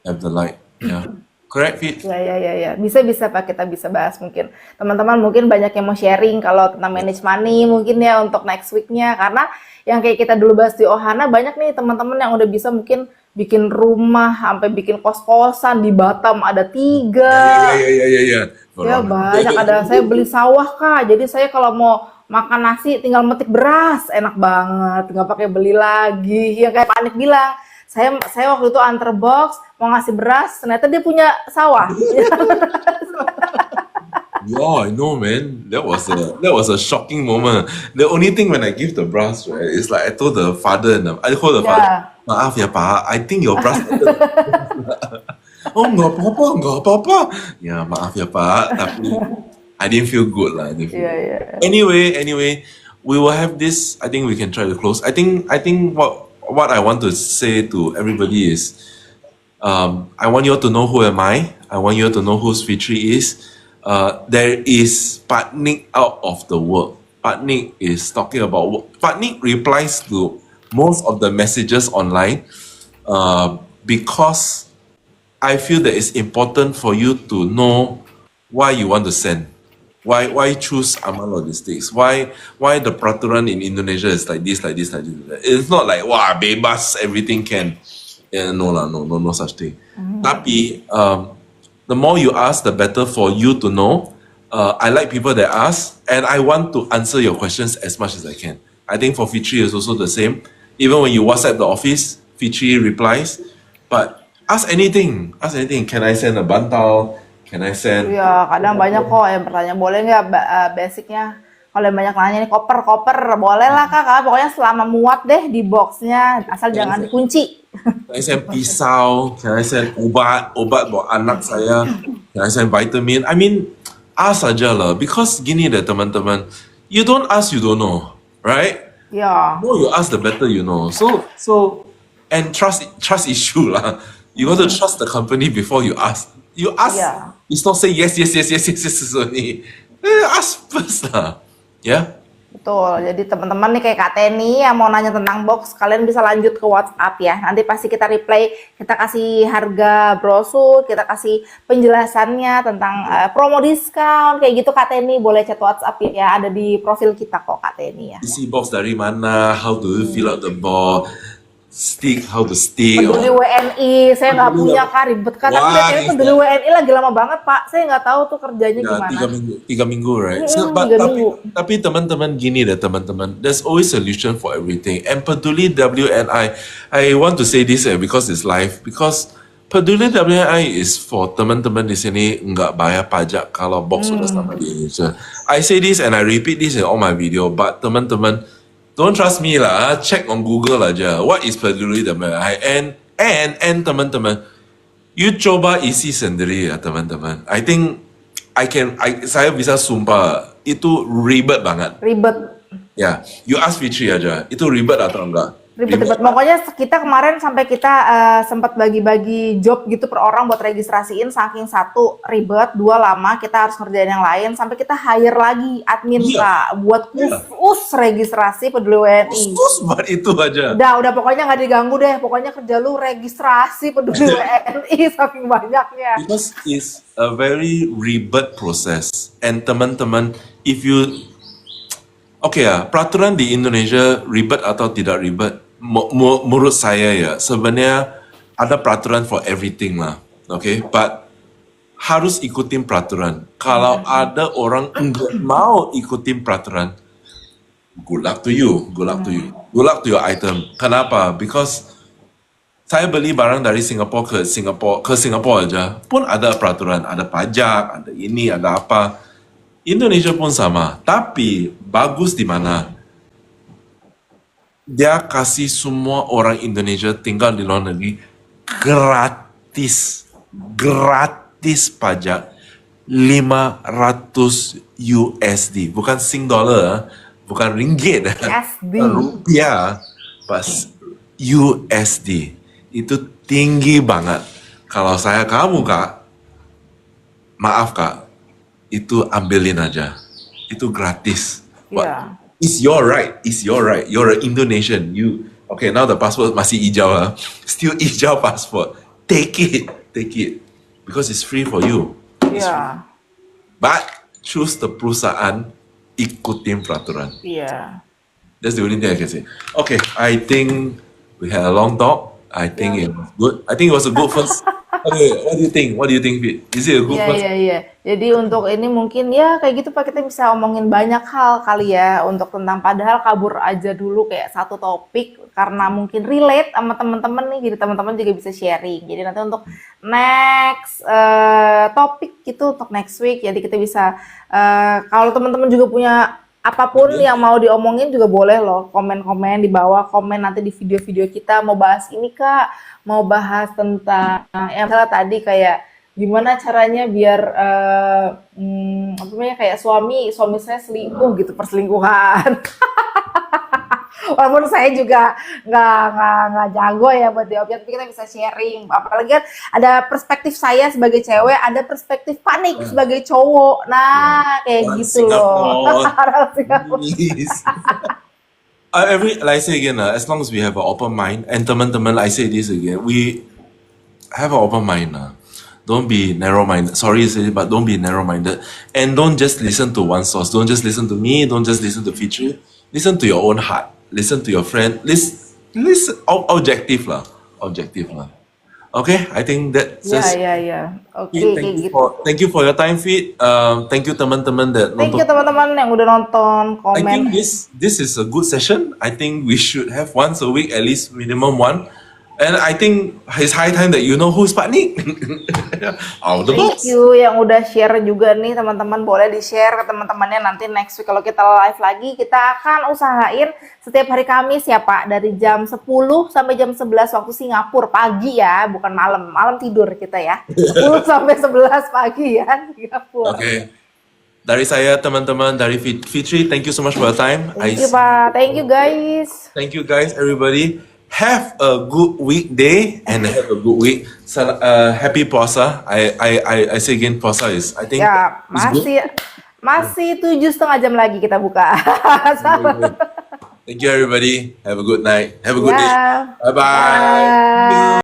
have the light. Yeah. Correct, Fit? Ya. Bisa Pak, kita bisa bahas mungkin. Teman-teman mungkin banyak yang mau sharing kalau tentang manage money mungkin ya untuk next week-nya. Karena yang kayak kita dulu bahas di Ohana, banyak nih teman-teman yang udah bisa mungkin bikin rumah, sampai bikin kos-kosan di Batam ada 3. Yeah. Ya banyak, ada saya beli sawah Kak. Jadi saya kalau mau makan nasi tinggal metik beras, enak banget, nggak pakai beli lagi. Yang kayak Panik bilang, saya waktu itu antar box mau ngasih beras, ternyata dia punya sawah. Yeah, I know, man. That was a shocking moment. The only thing when I give the brass, right, is like I told the father, I told the father, Ya, maaf ya Pak, I think your brass. Oh, nggak apa-apa. Ya, maaf ya Pak, tapi I didn't feel good lah. I didn't feel iya. Anyway, we will have this. I think we can try to close. I think what I want to say to everybody is, I want you all to know who am I. I want you all to know who Fitri is. There is Patnik out of the work. Patnik is talking about work. Patnik replies to most of the messages online because I feel that it's important for you to know why you want to send. Why choose Aman Logistics? Why the peraturan in Indonesia is like this. It's not like wah bebas everything can. Yeah, no such thing. Tapi the more you ask, the better for you to know. I like people that ask, and I want to answer your questions as much as I can. I think for Fitri is also the same. Even when you WhatsApp the office, Fitri replies. But ask anything. Can I send a bantal? Can I send? Ya, kadang banyak kok yang bertanya, boleh nggak basicnya? Kalau yang banyak nanya nih koper, boleh lah Kak. Pokoknya selama muat deh di boxnya, asal jangan dikunci. Can I send pisau? Can I send obat buat anak saya? Can I send vitamin? I mean, ask aja lah. Because gini deh teman-teman, you don't ask, you don't know, right? Ya, The more you ask, the better you know. So, and trust issue lah. You got to trust the company before you ask. You ask, Yeah. it's not say yes only. Ask first lah. Yeah. betul. Jadi teman-teman nih kayak Kak Teni yang mau nanya tentang box, kalian bisa lanjut ke WhatsApp ya. Nanti pasti kita reply, kita kasih harga brosur, kita kasih penjelasannya tentang promo diskon, kayak gitu Kak Teni. Boleh chat WhatsApp ya, ada di profil kita kok Kak Teni ya. Isi box dari mana? How do you fill out the box? How to stick? Peduli WNI, saya nggak Peduli punya Kak, ribet Kak. Tapi Wah, BTW is peduli WNI lagi lama banget Pak. Saya nggak tahu tuh kerjanya Ya, gimana. 3 minggu, right? Tiga minggu. Tapi teman-teman gini deh teman-teman, there's always solution for everything. And Peduli WNI, I want to say this because it's live. Because Peduli WNI is for teman-teman di sini nggak bayar pajak kalau box sudah sama di Indonesia. I say this and I repeat this in all my video, but teman-teman, don't trust me lah. Check on Google aja. What is Peduli WNI? And teman-teman, you coba isi sendiri ya teman-teman. I think saya bisa sumpah itu ribet banget. Ribet. Ya, you ask Fitri aja. Itu ribet atau enggak? Ribet-ribet. Pokoknya kita kemarin sampai kita sempat bagi-bagi job gitu per orang buat registrasiin, saking satu ribet, dua lama kita harus ngerjain yang lain, sampai kita hire lagi admin Iya, Kak buat iya. khusus registrasi peduli WNI. Khusus buat itu aja. Udah pokoknya nggak diganggu deh. Pokoknya kerja lu registrasi peduli WNI saking banyaknya. Because it's a very ribet process. And teman-teman, if you okay ya, peraturan di Indonesia ribet atau tidak ribet? Menurut saya ya, sebenarnya ada peraturan for everything lah. Okay, but harus ikutin peraturan. Kalau ada orang enggak mau ikutin peraturan, good luck to you, good luck to you, good luck to your item. Kenapa? Because saya beli barang dari Singapura ke Singapura aja pun ada peraturan, ada pajak, ada ini, ada apa. Indonesia pun sama, tapi bagus di mana dia kasih semua orang Indonesia tinggal di luar negeri gratis pajak 500 USD, bukan Sing dollar, bukan ringgit, SD. rupiah, pas USD. Itu tinggi banget. Kalau saya kamu Kak, maaf Kak, itu ambilin aja. Itu gratis. Iya. It's your right. It's your right. You're an Indonesian. You okay? Now the passport masih hijau lah. Still hijau passport. Take it. Take it. Because it's free for you. Iya. But choose the perusahaan, ikutin peraturan. Iya. That's the only thing I can say. Okay, I think we had a long talk. I think it was good. I think it was a good first. Okay, what do you think? What do you think, Fit? Is it a good Iya, first? iya, iya. Jadi untuk ini mungkin ya kayak gitu Pak, kita bisa omongin banyak hal kali ya untuk tentang padahal kabur aja dulu kayak satu topik karena mungkin relate sama teman-teman nih, jadi teman-teman juga bisa sharing. Jadi nanti untuk next topik gitu untuk next week, jadi kita bisa kalau teman-teman juga punya apapun yang mau diomongin juga boleh loh, komen-komen di bawah, komen nanti di video-video kita mau bahas ini Kak, mau bahas tentang yang salah tadi kayak gimana caranya biar apa namanya kayak suami saya selingkuh gitu, perselingkuhan. Walaupun saya juga nggak jago ya buat jawabnya, tapi kita bisa sharing. Apalagi kan ada perspektif saya sebagai cewek, ada perspektif panik sebagai cowok. Nah, kayak Orang gitu loh. Singapore. Orang Singapura. Please. Like I say again, as long as we have an open mind, and teman-teman, I say this again, we have an open mind. Don't be narrow-minded. Sorry to say it, but don't be narrow-minded. And don't just listen to one source. Don't just listen to me. Don't just listen to Fitri. Listen to your own heart. Listen to your friend. Listen objective lah. Objective lah. Okay, I think that's Ya, just ya, ya. Oke, it. kayak gitu. Thank you for your time, Fit. Thank you teman-teman that Thank nonton. you teman-teman yang udah nonton, I think komen. this is a good session. I think we should have once a week, at least minimum one. And I think it's high time that you know who's Pak Nick. Out of the Thank box. you yang udah share juga nih teman-teman, boleh di-share ke teman-temannya nanti next week kalau kita live lagi, kita akan usahain setiap hari Kamis ya Pak, dari jam 10 sampai jam 11 waktu Singapura pagi ya, bukan malam. Malam tidur kita ya. 10 sampai 11 pagi ya Singapura. Okay. Dari saya teman-teman, dari Fitri, thank you so much for your time. Thank you Pak. Thank you guys. Thank you guys, everybody. Have a good weekday and have a good week. Happy puasa. I say again, puasa is I think Ya, is good. masih 7,5 jam lagi kita buka. Thank you, everybody. Have a good night. Have a good day. Ya. Bye bye. Bye.